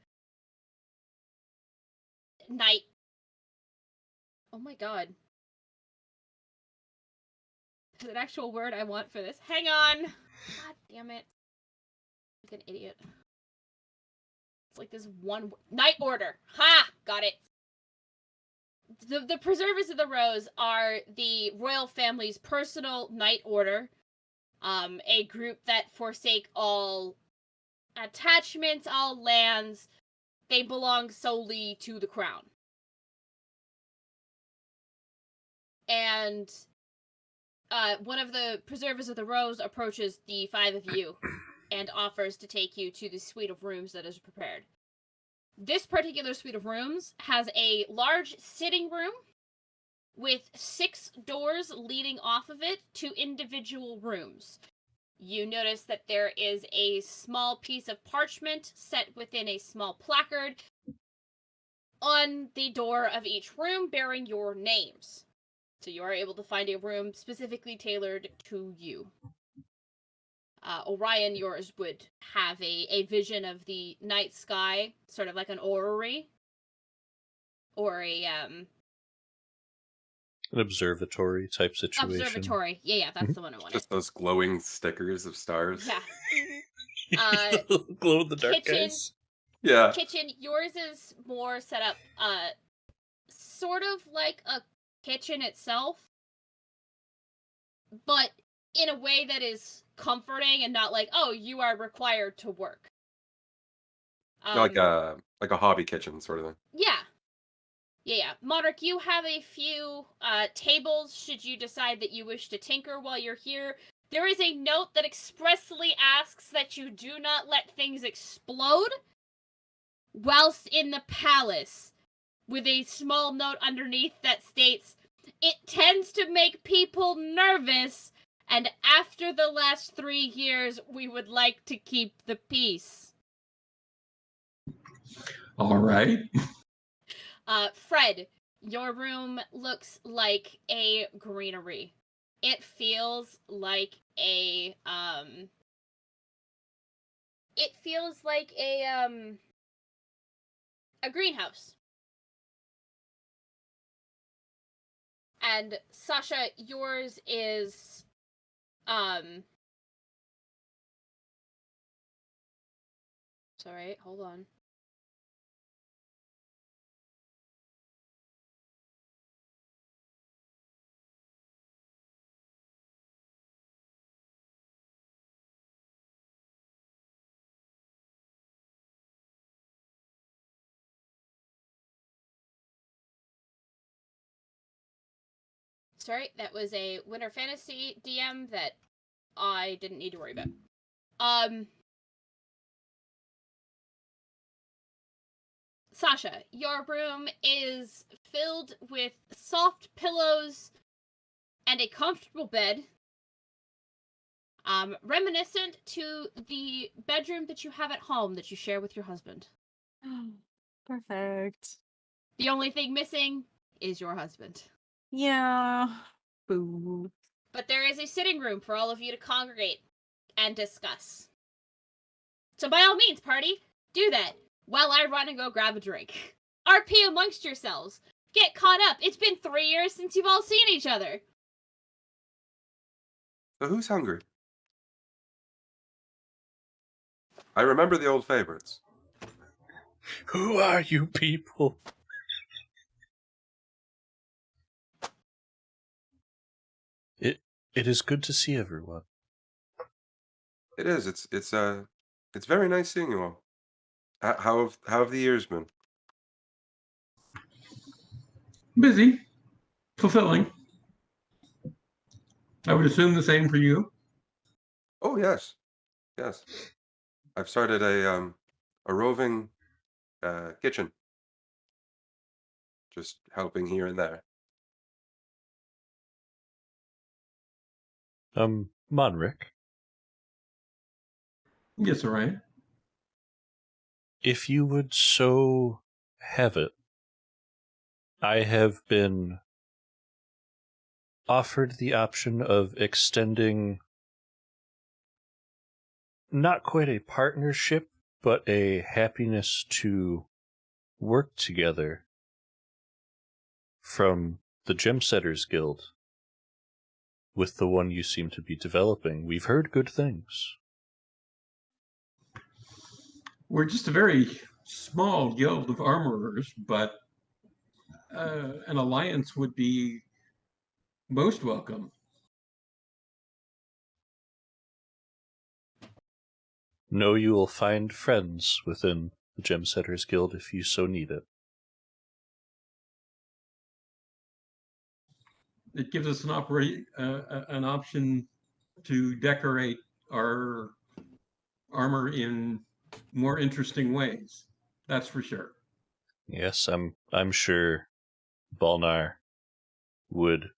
my god. There's an actual word I want for this. Hang on! God damn it. Like an idiot. It's like this one... Knight Order! Ha! Got it! The Preservers of the Rose are the royal family's personal Knight Order. A group that forsake all attachments, all lands. They belong solely to the crown. And one of the Preservers of the Rose approaches the five of you and offers to take you to the suite of rooms that is prepared. This particular suite of rooms has a large sitting room with 6 doors leading off of it to individual rooms. You notice that there is a small piece of parchment set within a small placard on the door of each room bearing your names. So you are able to find a room specifically tailored to you. Orion, yours would have a vision of the night sky, sort of like an orrery. Or an observatory type situation. Observatory. Yeah, that's the one I wanted. Just those glowing stickers of stars. Yeah. Glow in the dark kitchen, guys. Yeah. Kitchen, yours is more set up, sort of like a kitchen itself, but in a way that is comforting and not like, oh, you are required to work. Like a hobby kitchen sort of thing. Yeah. Monarch, you have a few tables should you decide that you wish to tinker while you're here. There is a note that expressly asks that you do not let things explode whilst in the palace, with a small note underneath that states, it tends to make people nervous, and after the last 3 years, we would like to keep the peace. All right. Fred, your room looks like a greenery. It feels like a greenhouse. And Sasha, yours is sorry, hold on. Sorry, that was a Winter Fantasy DM that I didn't need to worry about. Sasha, your room is filled with soft pillows and a comfortable bed, reminiscent to the bedroom that you have at home that you share with your husband. Perfect. The only thing missing is your husband. Yeah. Boo. But there is a sitting room for all of you to congregate and discuss. So by all means, party, do that while I run and go grab a drink. RP amongst yourselves. Get caught up. It's been 3 years since you've all seen each other. So who's hungry? I remember the old favorites. Who are you people? It is good to see everyone. It is. It's very nice seeing you all. How have the years been? Busy. Fulfilling. I would assume the same for you. Oh yes, yes. I've started a roving kitchen. Just helping here and there. Monric, Yes, Orion. if you would so have it, I have been offered the option of extending not quite a partnership, but a happiness to work together from the Gemsetters Guild with the one you seem to be developing. We've heard good things. We're just a very small guild of armorers, but an alliance would be most welcome. Know you will find friends within the Gemsetters Guild if you so need it. It gives us an option to decorate our armor in more interesting ways. That's for sure. Yes, I'm sure Balnar would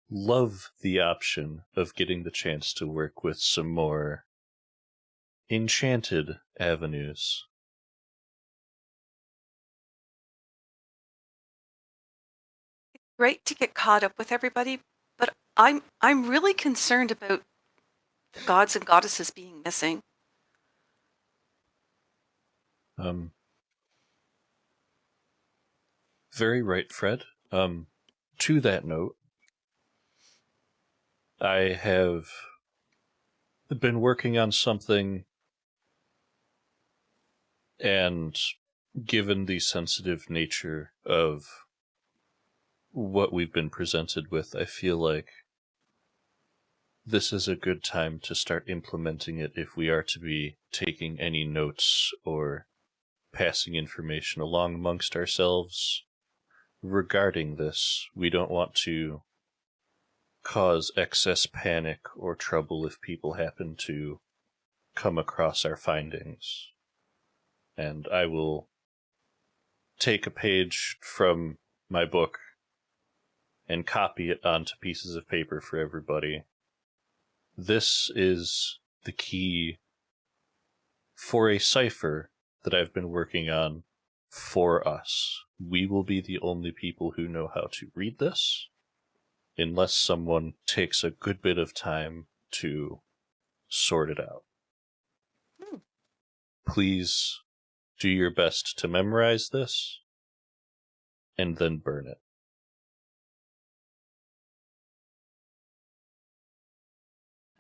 love the option of getting the chance to work with some more enchanted avenues. Great to get caught up with everybody, but I'm really concerned about the gods and goddesses being missing. Very right, Fred. To that note, I have been working on something, and given the sensitive nature of what we've been presented with, I feel like this is a good time to start implementing it if we are to be taking any notes or passing information along amongst ourselves regarding this. We don't want to cause excess panic or trouble if people happen to come across our findings. And I will take a page from my book and copy it onto pieces of paper for everybody. This is the key for a cipher that I've been working on for us. We will be the only people who know how to read this, unless someone takes a good bit of time to sort it out. Please do your best to memorize this, and then burn it.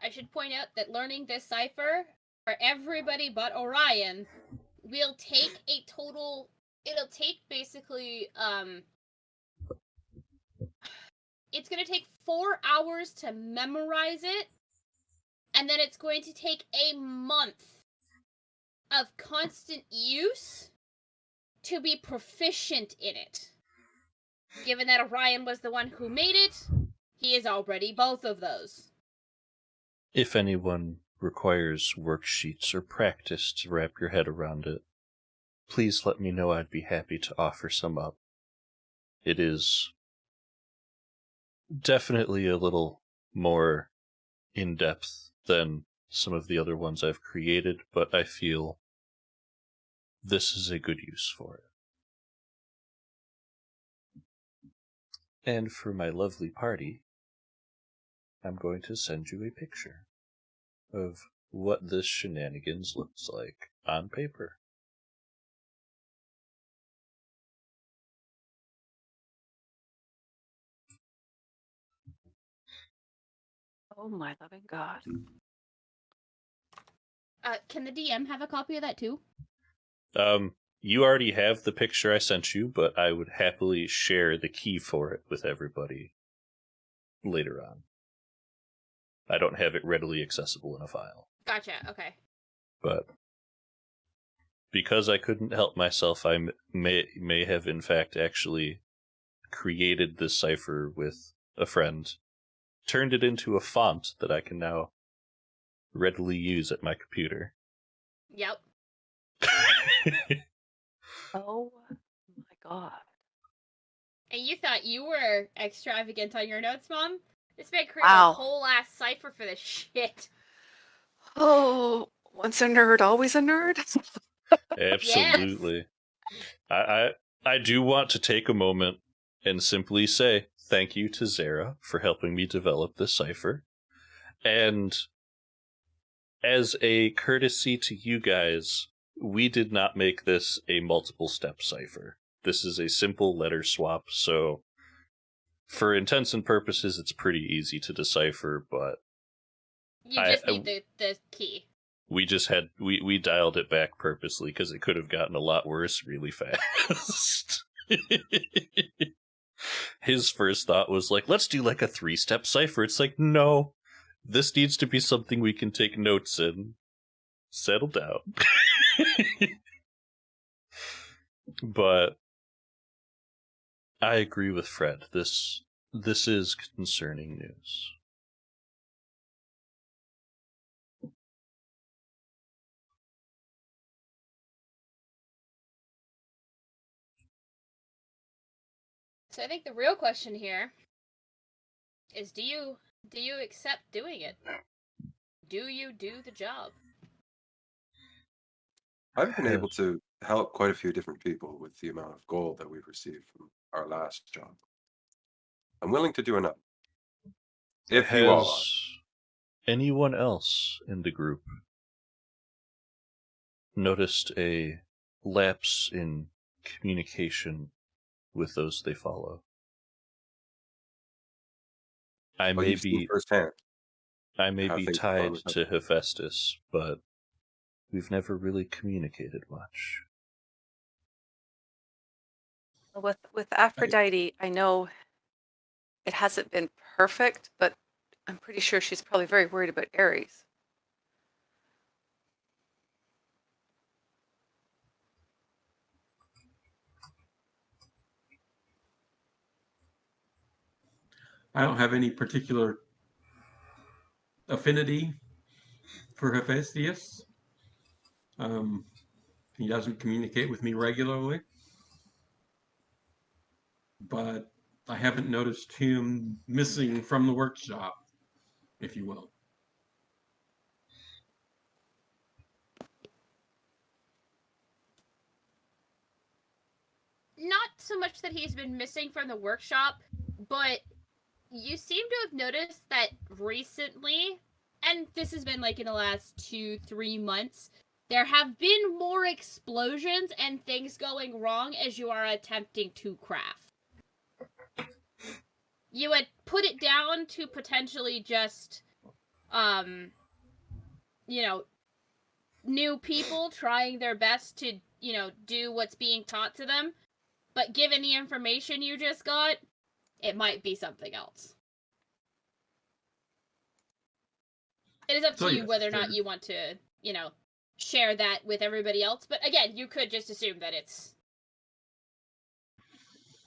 I should point out that learning this cipher for everybody but Orion will take a total. It'll take basically it's going to take 4 hours to memorize it, and then it's going to take a month of constant use to be proficient in it. Given that Orion was the one who made it, he is already both of those. If anyone requires worksheets or practice to wrap your head around it, please let me know. I'd be happy to offer some up. It is definitely a little more in-depth than some of the other ones I've created, but I feel this is a good use for it. And for my lovely party, I'm going to send you a picture of what this shenanigans looks like on paper. Oh my loving God. Can the DM have a copy of that too? You already have the picture I sent you, but I would happily share the key for it with everybody later on. I don't have it readily accessible in a file. Gotcha, okay. But because I couldn't help myself, I may have in fact actually created this cipher with a friend, turned it into a font that I can now readily use at my computer. Yep. Oh my god. And you thought you were extravagant on your notes, Mom? This man created Wow. a whole ass cipher for this shit. Oh, once a nerd, always a nerd. Absolutely. I do want to take a moment and simply say thank you to Zara for helping me develop this cipher. And as a courtesy to you guys, we did not make this a multiple step cipher. This is a simple letter swap, so for intents and purposes, it's pretty easy to decipher, but You just need the key. we just had we dialed it back purposely because it could have gotten a lot worse really fast. His first thought was like, let's do like a 3-step cipher. It's like, no, this needs to be something we can take notes in. Settle down. But I agree with Fred. This is concerning news. So I think the real question here is do you accept doing it? Do you do the job? I've been able to help quite a few different people with the amount of gold that we've received from our last job. I'm willing to do another. If you all are. Has anyone else in the group noticed a lapse in communication with those they follow? I Well, may you've seen be firsthand. I may how be things are tied with to Hephaestus, but we've never really communicated much. With Aphrodite, I know it hasn't been perfect, but I'm pretty sure she's probably very worried about Ares. I don't have any particular affinity for Hephaestus. He doesn't communicate with me regularly, but I haven't noticed him missing from the workshop, if you will. Not so much that he's been missing from the workshop, but you seem to have noticed that recently, and this has been like in the last 2-3 months, there have been more explosions and things going wrong as you are attempting to craft. You had put it down to potentially just, new people trying their best to, do what's being taught to them. But given the information you just got, it might be something else. It is up to you yes, whether or not you want to, share that with everybody else. But again, you could just assume that it's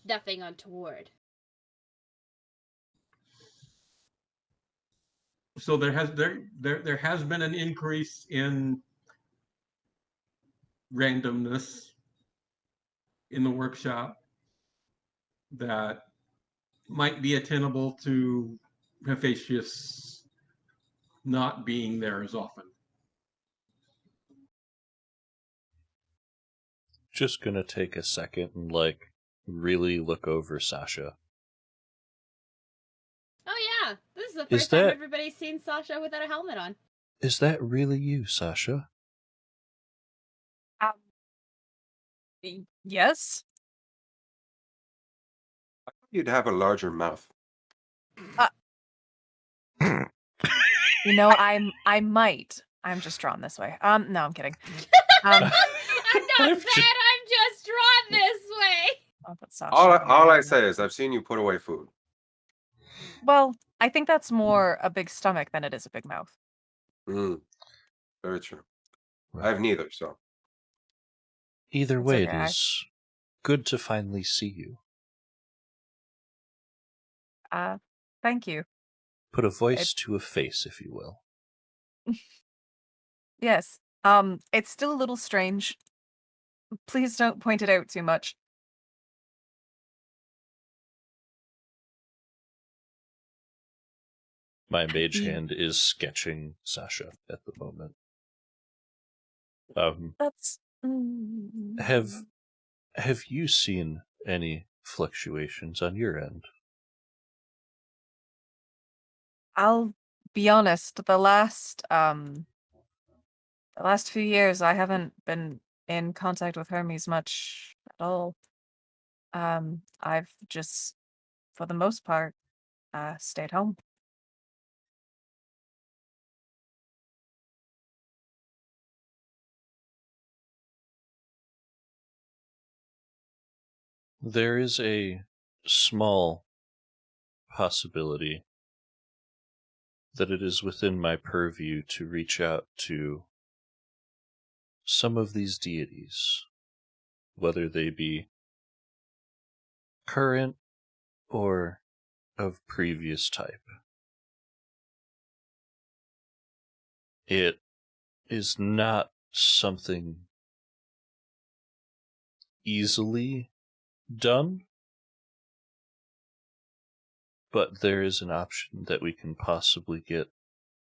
nothing untoward. So there has been an increase in randomness in the workshop that might be attainable to Hephaestus not being there as often. Just gonna take a second and really look over Sasha. Oh yeah, this is the Is first time that- everybody's seen Sasha without a helmet on. Is that really you, Sasha? Yes. You'd have a larger mouth. You know, I might. I'm just drawn this way. No, I'm kidding. I'm not bad. I'm just drawn this way. I'll put Sasha All I here. say is I've seen you put away food. Well, I think that's more a big stomach than it is a big mouth. Very true. Right. I have neither, so. Either It's way, okay, it is good to finally see you. Thank you. Put a voice to a face, if you will. Yes. It's still a little strange Please don't point it out too much. My mage Mm. hand is sketching Sasha at the moment. That's... Have you seen any fluctuations on your end? I'll be honest, the last few years I haven't been in contact with Hermes much at all. I've just, for the most part, stayed home. There is a small possibility that it is within my purview to reach out to some of these deities, whether they be current or of previous type. It is not something easily done, but there is an option that we can possibly get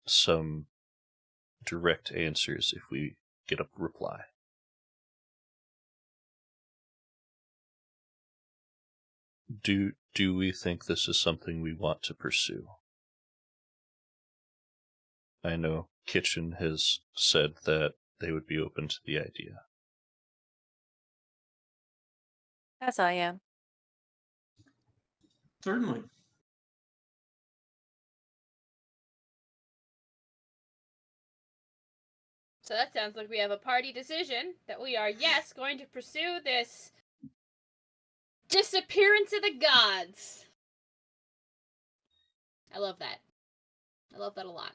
some direct answers if we get a reply. Do we think this is something we want to pursue? I know Kitchen has said that they would be open to the idea. As I am. Certainly. So that sounds like we have a party decision that we are, yes, going to pursue this disappearance of the gods. I love that. I love that a lot.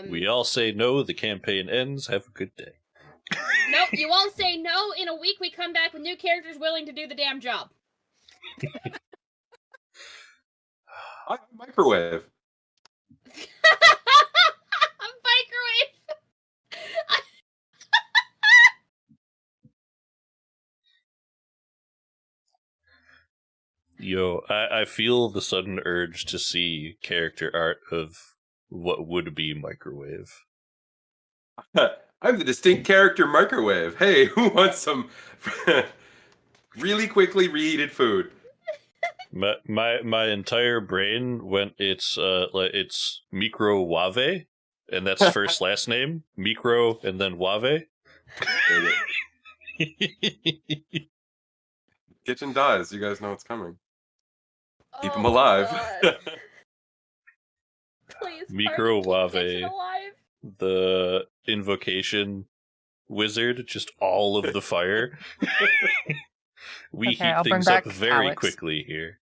We all say no, the campaign ends, have a good day. Nope, you all say no. In a week, we come back with new characters willing to do the damn job. Microwave. Microwave. Yo, I feel the sudden urge to see character art of what would be Microwave. I'm the distinct character Microwave. Hey, who wants some really quickly reheated food? My entire brain went it's Microwave, and that's first last name, Micro and then Wave. Kitchen dies. You guys know it's coming. Keep him Oh, alive. God. Please, Microwave. party, keep Kitchen alive. The invocation wizard, just all of the fire. We Okay, heat I'll bring things up back very Alex. quickly here.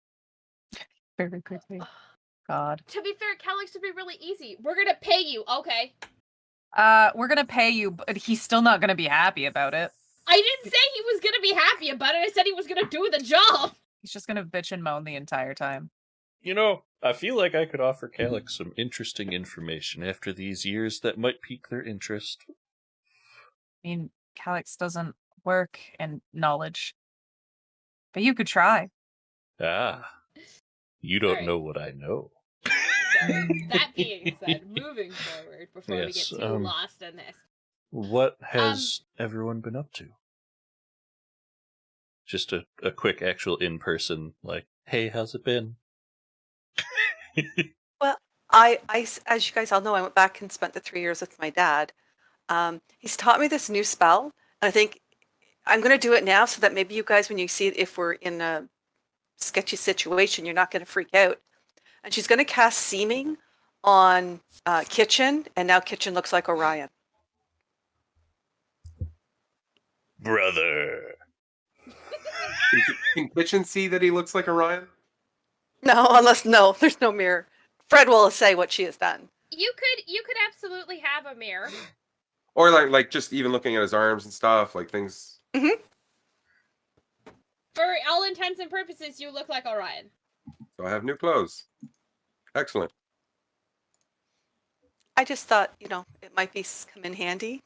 Very quickly. God. To be fair, Calyx would be really easy. We're gonna pay you, okay? We're gonna pay you, but he's still not gonna be happy about it. I didn't say he was gonna be happy about it. I said he was gonna do the job. He's just gonna bitch and moan the entire time. You know, I feel like I could offer Calyx some interesting information after these years that might pique their interest. I mean, Calyx doesn't work in knowledge. But you could try. Ah, you don't Alright. know what I know. So, that being said, moving forward, before we get Yes, too lost in this. What has everyone been up to? Just a quick actual in-person, like, hey, how's it been? Well, I, as you guys all know, I went back and spent the 3 years with my dad. He's taught me this new spell, and I think I'm going to do it now so that maybe you guys, when you see if we're in a sketchy situation, you're not going to freak out. And she's going to cast Seeming on Kitchen, and now Kitchen looks like Orion. Brother. Can Kitchen see that he looks like Orion? No, there's no mirror. Fred will say what she has done. You could absolutely have a mirror. Or like just even looking at his arms and stuff, like things. Mm-hmm. For all intents and purposes, you look like Orion. So I have new clothes. Excellent. I just thought, it might come in handy.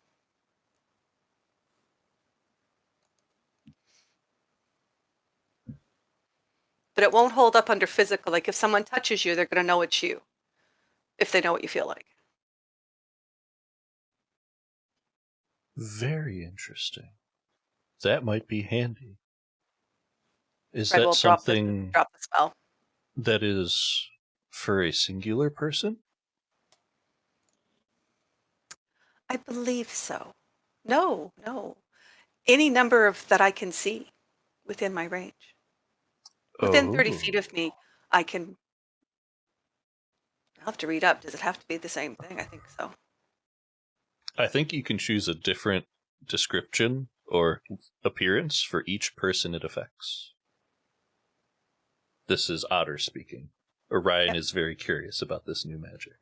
But it won't hold up under physical. Like if someone touches you, they're going to know it's you if they know what you feel like. Very interesting. That might be handy. Is Fred that will something drop the spell. that is for a singular person? I believe so. No. Any number of that I can see within my range. Within 30 feet of me, I can... I'll have to read up. Does it have to be the same thing? I think so. I think you can choose a different description or appearance for each person it affects. This is Otter speaking. Orion is very curious about this new magic.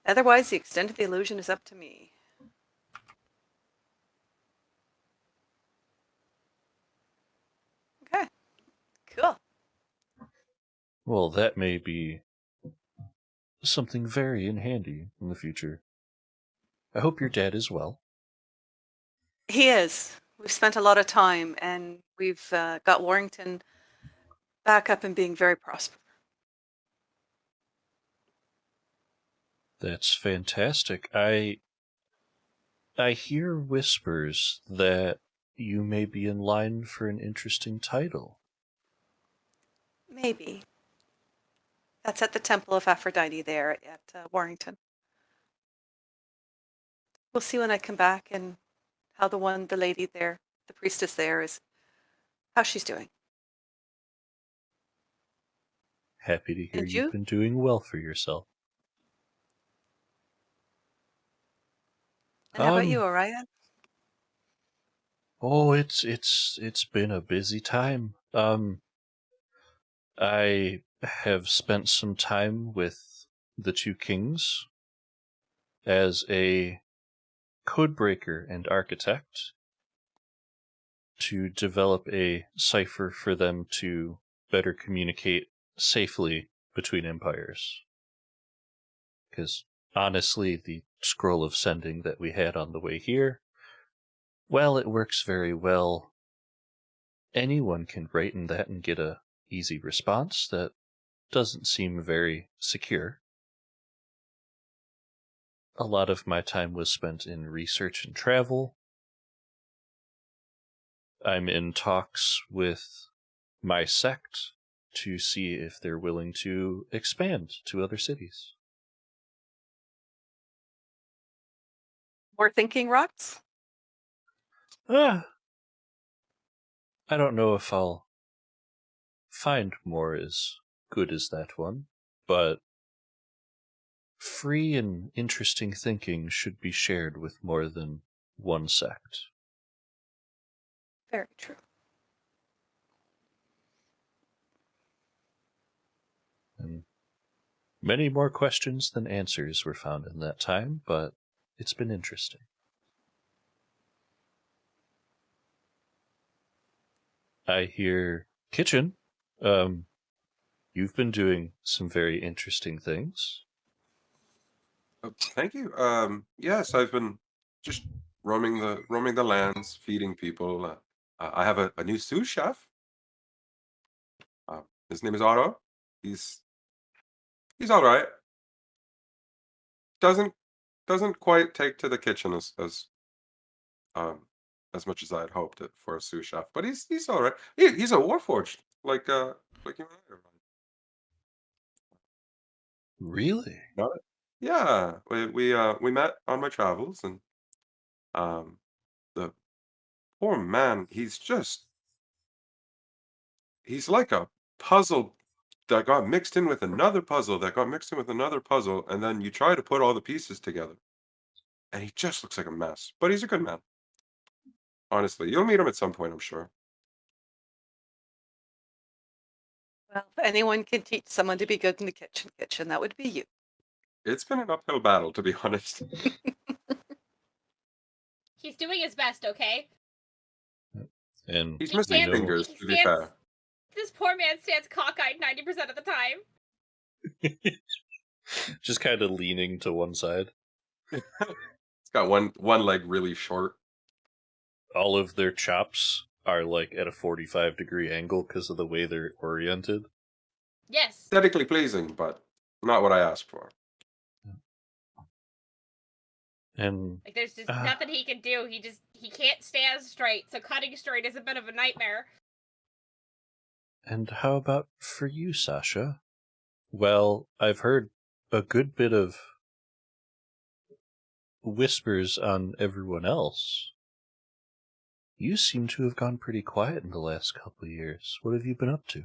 Otherwise, the extent of the illusion is up to me. Okay, cool. Well, that may be something very handy in the future. I hope your dad is well. He is. We've spent a lot of time, and we've got Warrington back up and being very prosperous. That's fantastic. I hear whispers that you may be in line for an interesting title. Maybe. That's at the Temple of Aphrodite there at Warrington. We'll see when I come back and how the lady there, the priestess there, is, how she's doing. Happy to hear And you've you? been doing well for yourself. And how about you, Orion? Oh, it's been a busy time. I have spent some time with the two kings as a codebreaker and architect to develop a cipher for them to better communicate safely between empires. Because honestly, the scroll of sending that we had on the way here, well, it works very well. Anyone can write in that and get a easy response that doesn't seem very secure. A lot of my time was spent in research and travel. I'm in talks with my sect to see if they're willing to expand to other cities. More thinking rocks? I don't know if I'll find more as good as that one, but free and interesting thinking should be shared with more than one sect. Very true. And many more questions than answers were found in that time, but it's been interesting. I hear, Kitchen, you've been doing some very interesting things. Thank you. Yes, I've been just roaming the lands, feeding people. I have a new sous chef. His name is Otto. He's all right. Doesn't quite take to the kitchen as much as I had hoped it for a sous chef, but he's all right. He's a warforged like you and I are. Really? Got it. Yeah, we met on my travels, and the poor man, he's like a puzzle that got mixed in with another puzzle that got mixed in with another puzzle, and then you try to put all the pieces together, and he just looks like a mess. But he's a good man. Honestly, you'll meet him at some point, I'm sure. Well, if anyone can teach someone to be good in the kitchen, that would be you. It's been an uphill battle, to be honest. He's doing his best, okay? And He's He missing stands- fingers, he to be stands- fair. This poor man stands cockeyed 90% of the time. just kind of leaning to one side. It's got one leg really short. All of their chops are like at a 45-degree angle because of the way they're oriented. Yes. Aesthetically pleasing, but not what I asked for. And Like there's just nothing he can do. He can't stand straight, so cutting straight is a bit of a nightmare. and how about for you, Sasha? Well, I've heard a good bit of whispers on everyone else. You seem to have gone pretty quiet in the last couple of years. What have you been up to?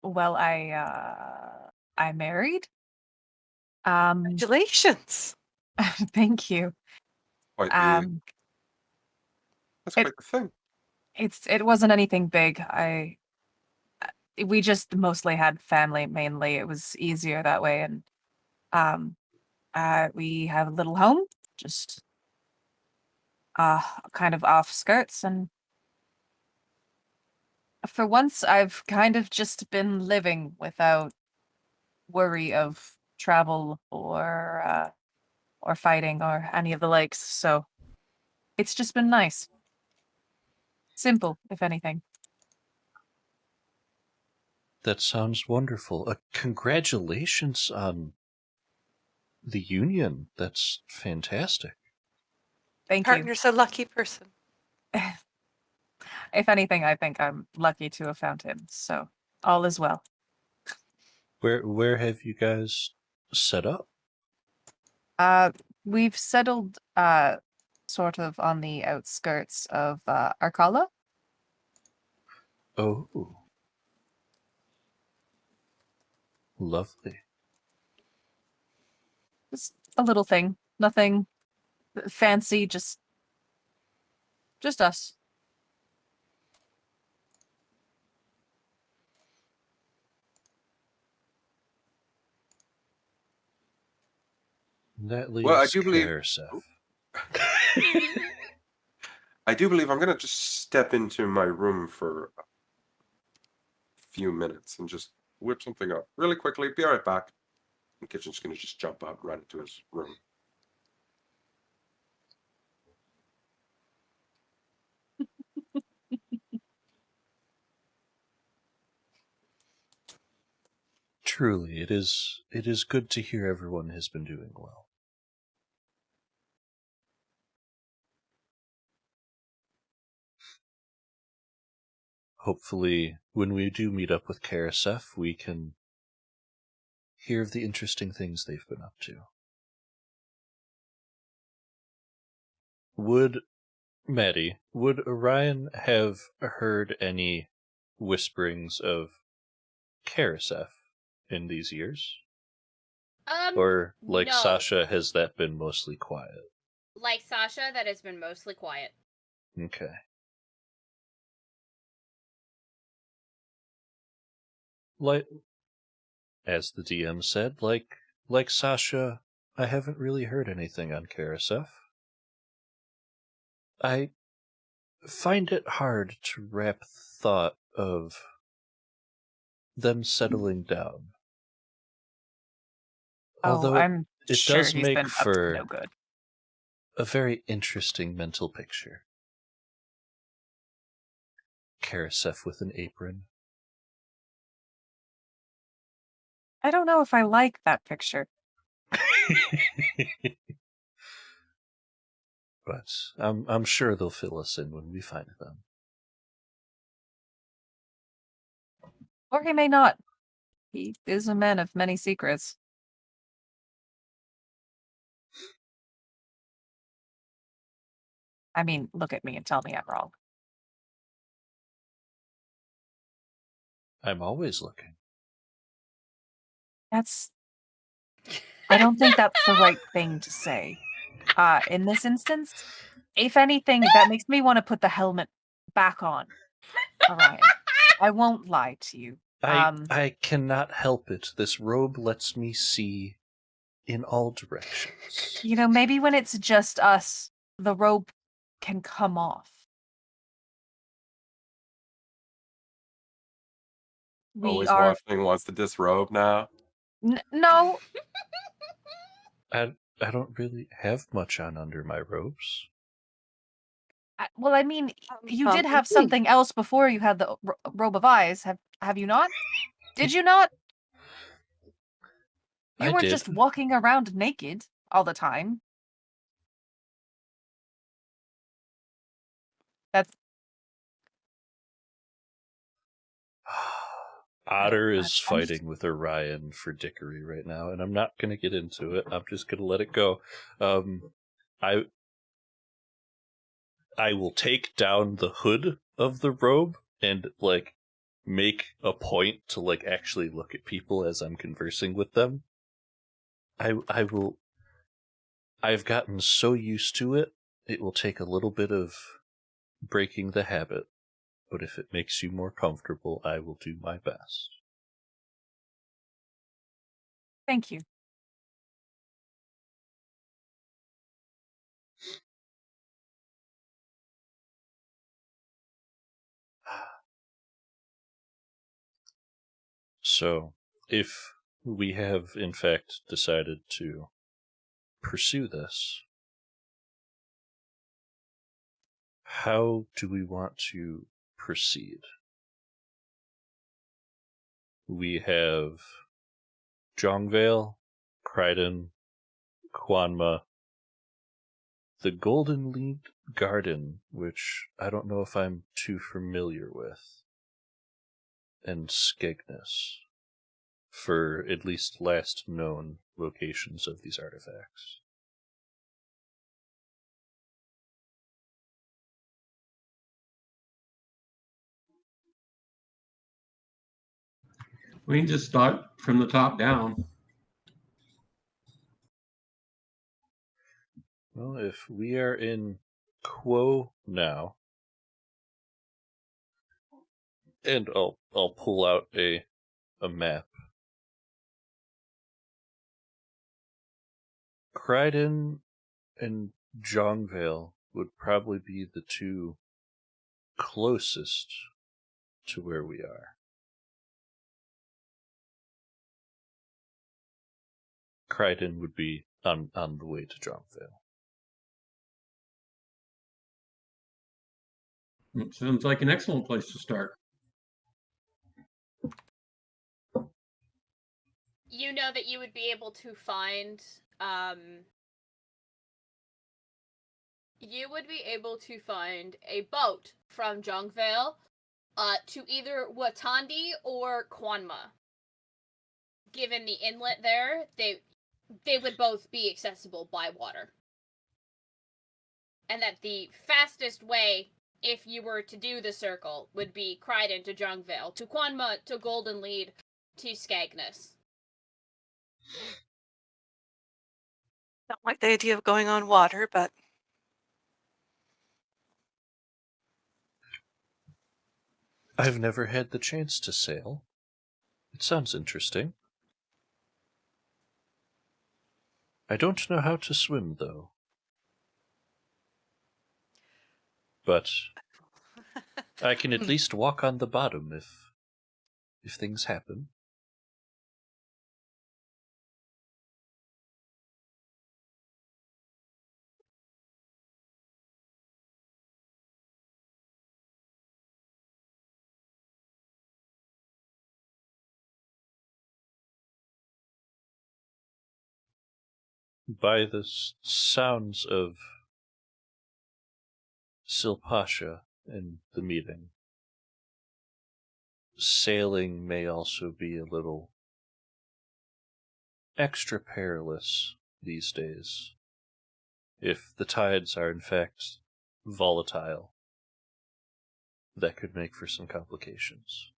Well, I married. Congratulations. Thank you. Quite the, Um, that's quite the thing. it wasn't anything big. We just mostly had family mainly. It was easier that way, and we have a little home, just kind of off skirts, and for once I've kind of just been living without worry of travel or fighting or any of the likes. So it's just been nice. Simple, if anything. That sounds wonderful. Congratulations on the union. That's fantastic. Thank you. Partner's a lucky person. If anything, I think I'm lucky to have found him. So all is well. Where have you guys set up? We've settled sort of on the outskirts of Arcala. Oh. Lovely. Just a little thing. Nothing fancy, just us. That leaves Well, I do believe. Karsef. I do believe I'm gonna just step into my room for a few minutes and just whip something up really quickly. Be right back. The kitchen's gonna just jump out right into his room. Truly, it is good to hear everyone has been doing well. Hopefully, when we do meet up with Karsef, we can hear of the interesting things they've been up to. Maddie, would Orion have heard any whisperings of Karsef in these years? Or, like no. Sasha, has that been mostly quiet? Like Sasha, that has been mostly quiet. Okay. Like, as the DM said, like Sasha, I haven't really heard anything on Karsef. I find it hard to wrap thought of them settling down. Although I'm it sure does he's make been up to for no good. a very interesting mental picture. Karsef with an apron. I don't know if I like that picture. But I'm sure they'll fill us in when we find them. Or he may not. He is a man of many secrets. I mean, look at me and tell me I'm wrong. I'm always looking. I don't think that's the right thing to say. In this instance, if anything, that makes me want to put the helmet back on. Orion. I won't lie to you. I cannot help it. This robe lets me see in all directions. You know, maybe when it's just us, the robe can come off. Always wants to disrobe now. No. I don't really have much on under my robes. Well, I mean, you did have indeed. something else before you had the robe of eyes. Have you not? Did you not? You I weren't did. just walking around naked all the time. That's Otter is I'm just- fighting with Orion for Dickory right now, and I'm not going to get into it. I'm just going to let it go. I will take down the hood of the robe and like make a point to like actually look at people as I'm conversing with them. I will. I've gotten so used to it. It will take a little bit of breaking the habit, but if it makes you more comfortable, I will do my best. Thank you. So, if we have in fact decided to pursue this, how do we want to proceed? We have Jongvale, Kryden, Quanma, the Golden Lead Garden, which I don't know if I'm too familiar with, and Skegness, for at least last known locations of these artifacts. We can just start from the top down. Well, if we are in Quo now, and I'll pull out a map. Kryden and Jongvale would probably be the two closest to where we are. Kryden would be on the way to Jongvale. It sounds like an excellent place to start. You know that you would be able to find a boat from Jongvale to either Watandi or Quanma. Given the inlet there, they would both be accessible by water. And that the fastest way, if you were to do the circle, would be Kryden to Jongvale, to Quanma, to Golden Lead, to Skegness. Don't like the idea of going on water, but I've never had the chance to sail. It sounds interesting. I don't know how to swim, though. But I can at least walk on the bottom if things happen. By the sounds of Silpasha and the meeting, sailing may also be a little extra perilous these days. If the tides are in fact volatile, that could make for some complications.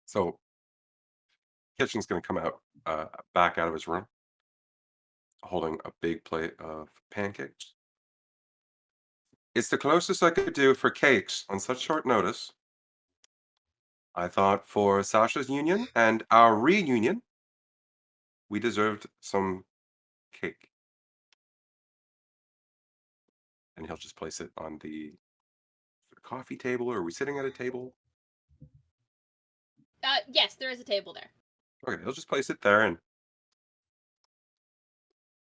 So Kitchen's going to come out back out of his room, holding a big plate of pancakes. It's the closest I could do for cakes on such short notice. I thought for Sasha's union and our reunion, we deserved some cake. And he'll just place it on the coffee table, or are we sitting at a table? Yes, there is a table there. Okay, he'll just place it there and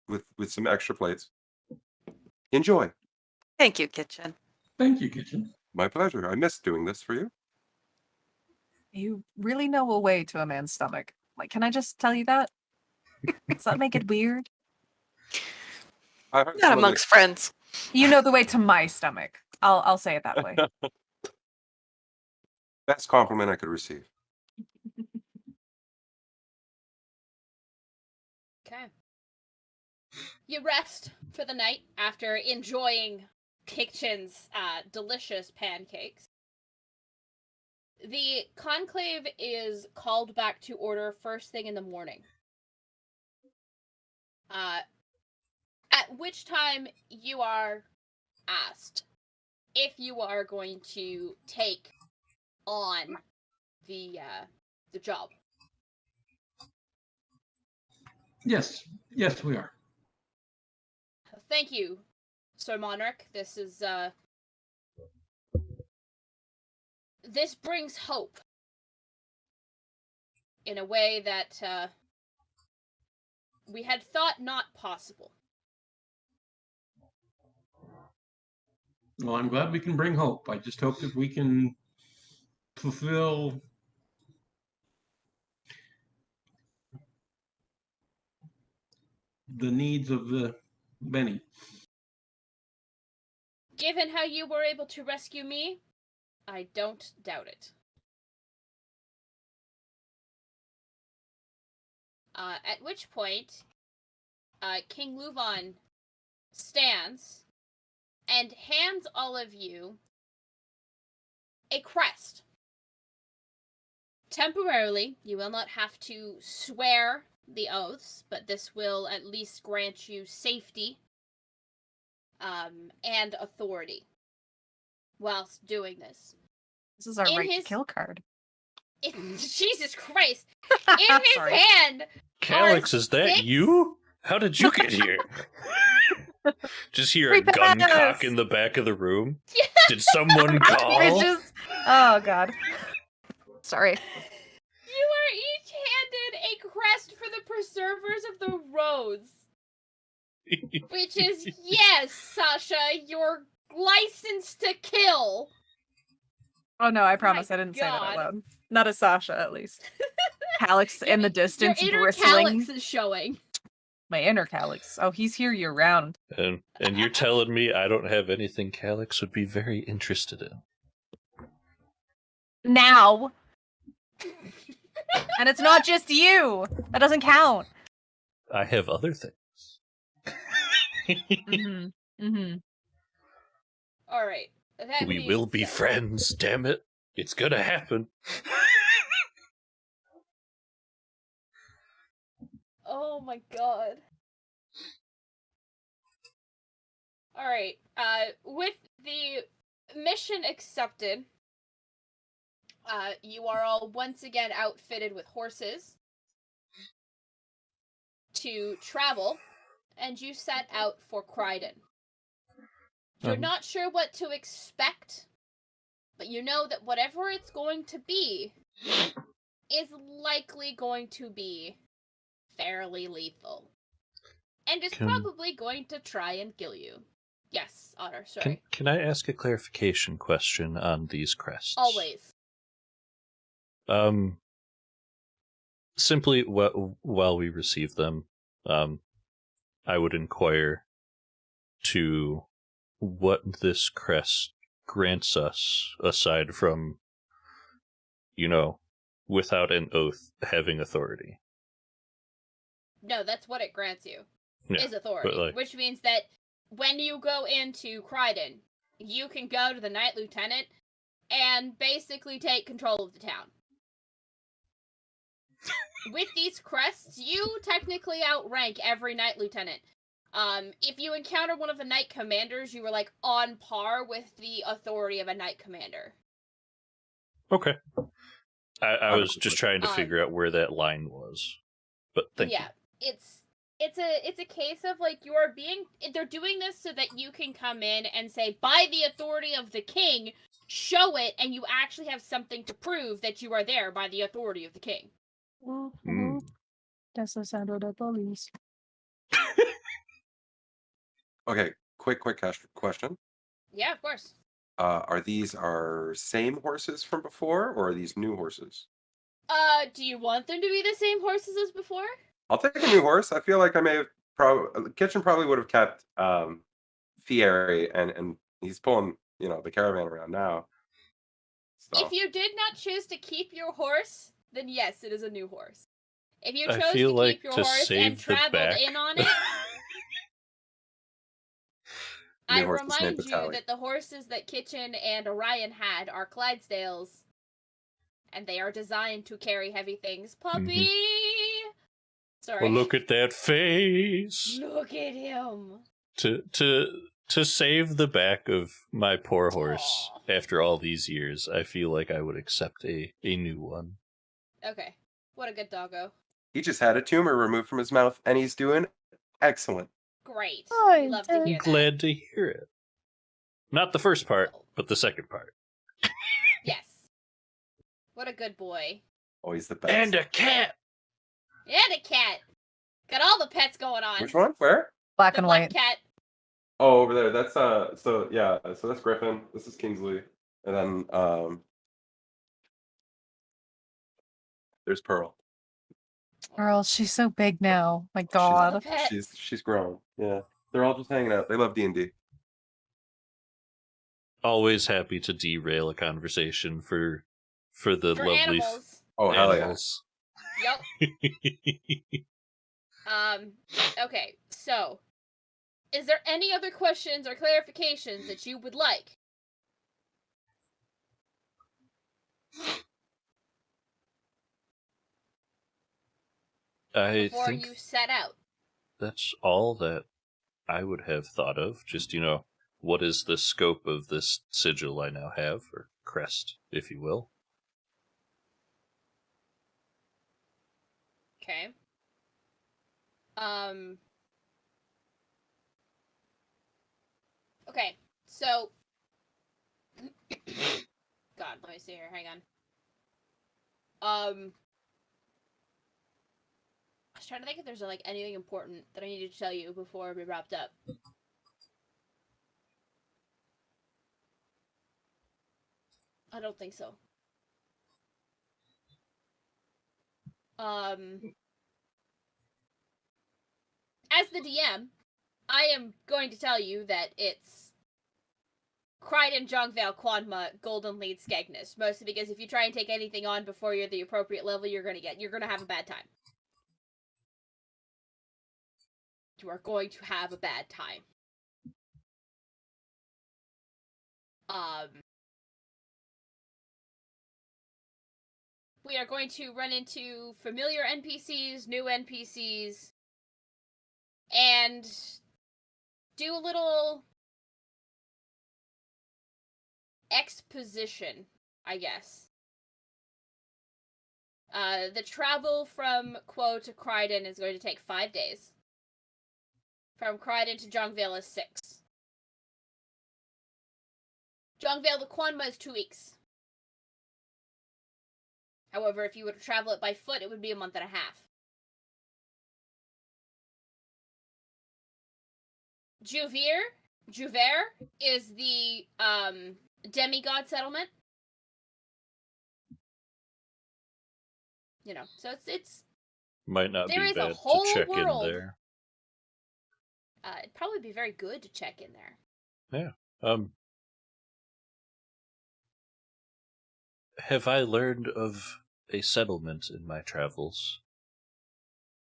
with some extra plates. Enjoy. Thank you, Kitchen. Thank you, Kitchen. My pleasure. I miss doing this for you. You really know a way to a man's stomach. Like, can I just tell you that? Does that make it weird? I heard Not some of amongst friends. You know the way to my stomach. I'll say it that way. the best compliment I could receive. Okay. You rest for the night after enjoying Kitchen's delicious pancakes. The conclave is called back to order first thing in the morning. At which time you are asked if you are going to take on the job. Yes, we are. Thank you, Sir Monarch. This is this brings hope in a way that we had thought not possible. Well, I'm glad we can bring hope. I just hope that we can fulfill the needs of the many. Given how you were able to rescue me, I don't doubt it. At which point, King Luvan stands and hands all of you a crest. Temporarily, you will not have to swear the oaths, but this will at least grant you safety and authority whilst doing this. This is our In right his- to kill card. Jesus Christ! In his Sorry. hand, Calix, is that six? you? How did you get here? Just hear a Free gun pass! cock in the back of the room. Did someone call? Bitches. Oh god. Sorry. You are each handed a crest for the preservers of the roads. Which is, yes, Sasha, your license to kill. Oh no, I promise I didn't say that God. out loud. Not as Sasha, at least. Calix in the distance, Your inner bristling. Calix is showing. My inner Calix. Oh, he's here year round. And you're telling me I don't have anything Calix would be very interested in. Now. And it's not just you. That doesn't count. I have other things. Mm-hmm. Mm-hmm. Alright. We will be friends, damn it. It's gonna happen. Oh my god. Alright. With the mission accepted, you are all once again outfitted with horses to travel, and you set out for Kryden. You're not sure what to expect, but you know that whatever it's going to be is likely going to be fairly lethal. And is probably going to try and kill you. Yes, Otter, sorry. Can I ask a clarification question on these crests? Always. Simply while we receive them, I would inquire to what this crest grants us, aside from, without an oath, having authority. No, that's what it grants you. Yeah, is authority. Which means that when you go into Kryden, you can go to the Knight Lieutenant and basically take control of the town. With these crests, you technically outrank every Knight Lieutenant. If you encounter one of the Knight Commanders, you were, on par with the authority of a Knight Commander. Okay. I was just trying to Um, figure out where that line was. But thank yeah, it's a case of like they're doing this so that you can come in and say, by the authority of the king, show it, and you actually have something to prove that you are there by the authority of the king. you. That's the sound of the police. Okay, quick question. Yeah, of course. Are these our same horses from before, or are these new horses? Do you want them to be the same horses as before? I'll take a new horse. I feel like I may have Kitchen probably would have kept Fieri, and he's pulling the caravan around now. So If you did not choose to keep your horse, then yes, it is a new horse. If you I chose feel to like keep your to horse save and the traveled back. in on it, New I horse is named remind you Vitaly. that the horses that Kitchen and Orion had are Clydesdales, and they are designed to carry heavy things. Puppy! Sorry. Well, look at that face. Look at him. To save the back of my poor horse Aw. after all these years, I feel like I would accept a new one. Okay. What a good doggo. He just had a tumor removed from his mouth, and he's doing excellent. Great. Oh, We love to I'm hear that. glad to hear it. Not the first part, but the second part. Yes. What a good boy. Oh, he's the best. And a cat. And a cat. Got all the pets going on. Which one? Where? Black The and black white. cat. Oh, over there. That's so that's Griffin. This is Kingsley. And then there's Pearl. Girl, she's so big now. My All God. the pets. She's grown. Yeah. They're all just hanging out. They love D&D. Always happy to derail a conversation for the For lovely animals. Oh, hell yeah. animals. Yep. Okay, so is there any other questions or clarifications that you would like? I Before think you set out. that's all that I would have thought of. Just, what is the scope of this sigil I now have, or crest, if you will? Okay. Okay, so God, let me see here, hang on. I was trying to think if there's like anything important that I needed to tell you before we wrapped up. I don't think so. As the DM, I am going to tell you that it's Crichton, Jongvale, Quanma, Golden Lead, Skegness. Mostly because if you try and take anything on before you're the appropriate level, you're gonna have a bad time. You are going to have a bad time. We are going to run into familiar NPCs, new NPCs, and do a little exposition, I guess. The travel from Quo to Crichton is going to take 5 days. From Crichton to Jongvale is 6. Jongvale to Quanma is 2 weeks. However, if you were to travel it by foot, it would be a month and a half. Juver is the demigod settlement. So it's Might not there be is a bad whole to check world. in there. It'd probably be very good to check in there. Yeah. Have I learned of a settlement in my travels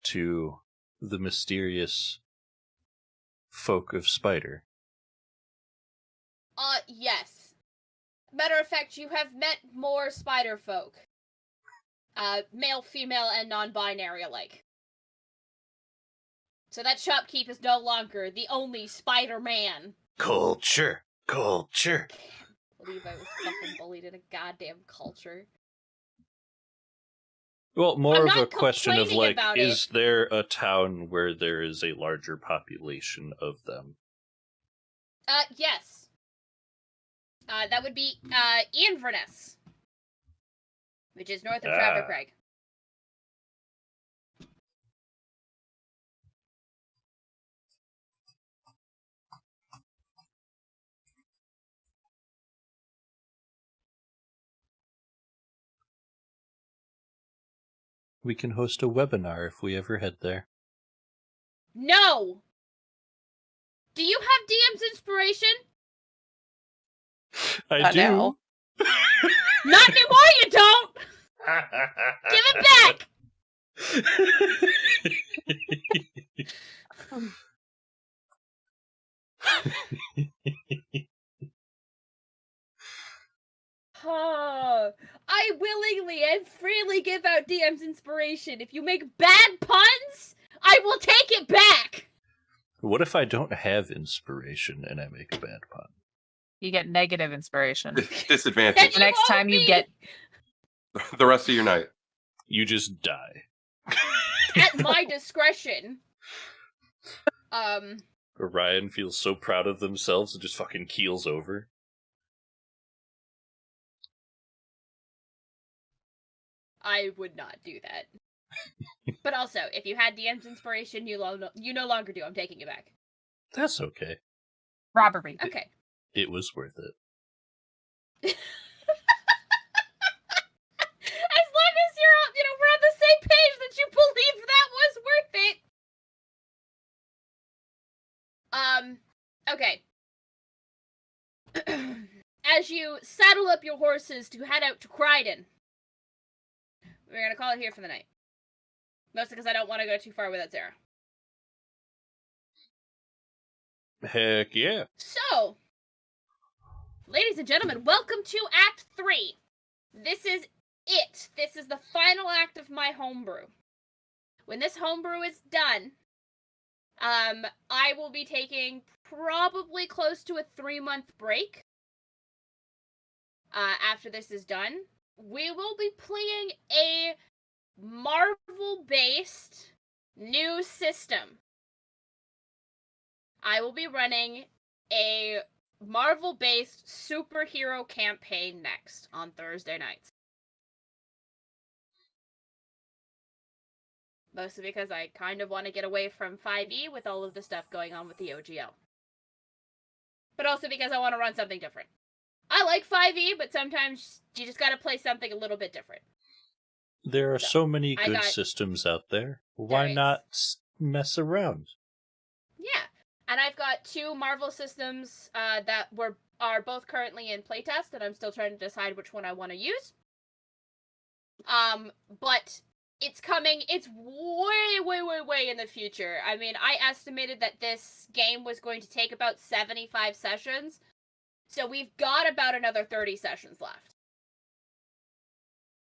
to the mysterious folk of Spider? Yes. Matter of fact, you have met more spider folk. Male, female, and non-binary alike. So that shopkeep is no longer the only Spider-Man. Culture. I can't believe I was fucking bullied in a goddamn culture. Well, more I'm of a not question of complaining like, about is there a town where there is a larger population of them? Yes. That would be Inverness, which is north of Travercraig. We can host a webinar if we ever head there. No! Do you have DM's inspiration? I do. Now. Not anymore, you don't! Give it back! I willingly and freely give out DM's inspiration. If you make bad puns, I will take it back! What if I don't have inspiration and I make a bad pun? You get negative inspiration. Disadvantage. The next won't time you be. get The rest of your night. You just die. At my discretion. Orion feels so proud of themselves and just fucking keels over. I would not do that. But also, if you had DM's inspiration, you no longer do. I'm taking it back. That's okay. robbery. Okay. It was worth it. As long as we're on the same page that you believe that was worth it. Okay. As you saddle up your horses to head out to Crichton, we're gonna call it here for the night. Mostly because I don't want to go too far without Sarah. Heck yeah. So, ladies and gentlemen, welcome to Act 3. This is it. This is the final act of my homebrew. When this homebrew is done, I will be taking probably close to a 3-month break. After this is done, we will be playing a Marvel-based new system. I will be running a Marvel-based superhero campaign next on Thursday nights. Mostly because I kind of want to get away from 5e with all of the stuff going on with the OGL. But also because I want to run something different. I like 5e, but sometimes you just gotta play something a little bit different. There are so many I good got- systems out there. Why is. not mess around? Yeah, and I've got 2 Marvel systems that are both currently in playtest, and I'm still trying to decide which one I want to use. But it's coming. It's way in the future. I mean, I estimated that this game was going to take about 75 sessions, so we've got about another 30 sessions left.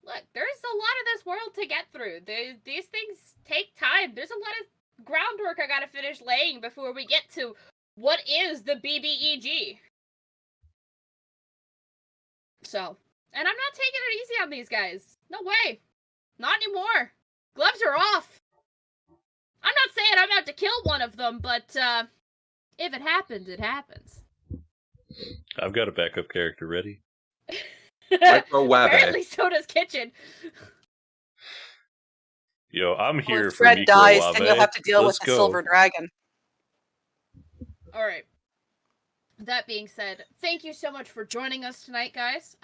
Look, there's a lot of this world to get through. These things take time. There's a lot of groundwork I gotta finish laying before we get to what is the BBEG. So, and I'm not taking it easy on these guys. No way. Not anymore. Gloves are off. I'm not saying I'm out to kill one of them, but if it happens, it happens. I've got a backup character ready. Apparently, so does Kitchen. Yo, I'm here If for Fred dies, Microwave. then you'll have to deal Let's with the go. silver dragon. All right. That being said, thank you so much for joining us tonight, guys.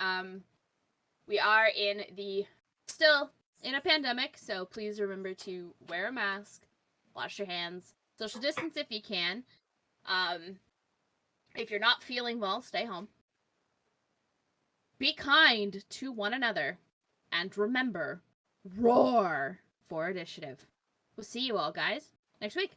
We are still in a pandemic, so please remember to wear a mask, wash your hands, social distance if you can. If you're not feeling well, stay home. Be kind to one another, and remember, roar for initiative. We'll see you all, guys, next week.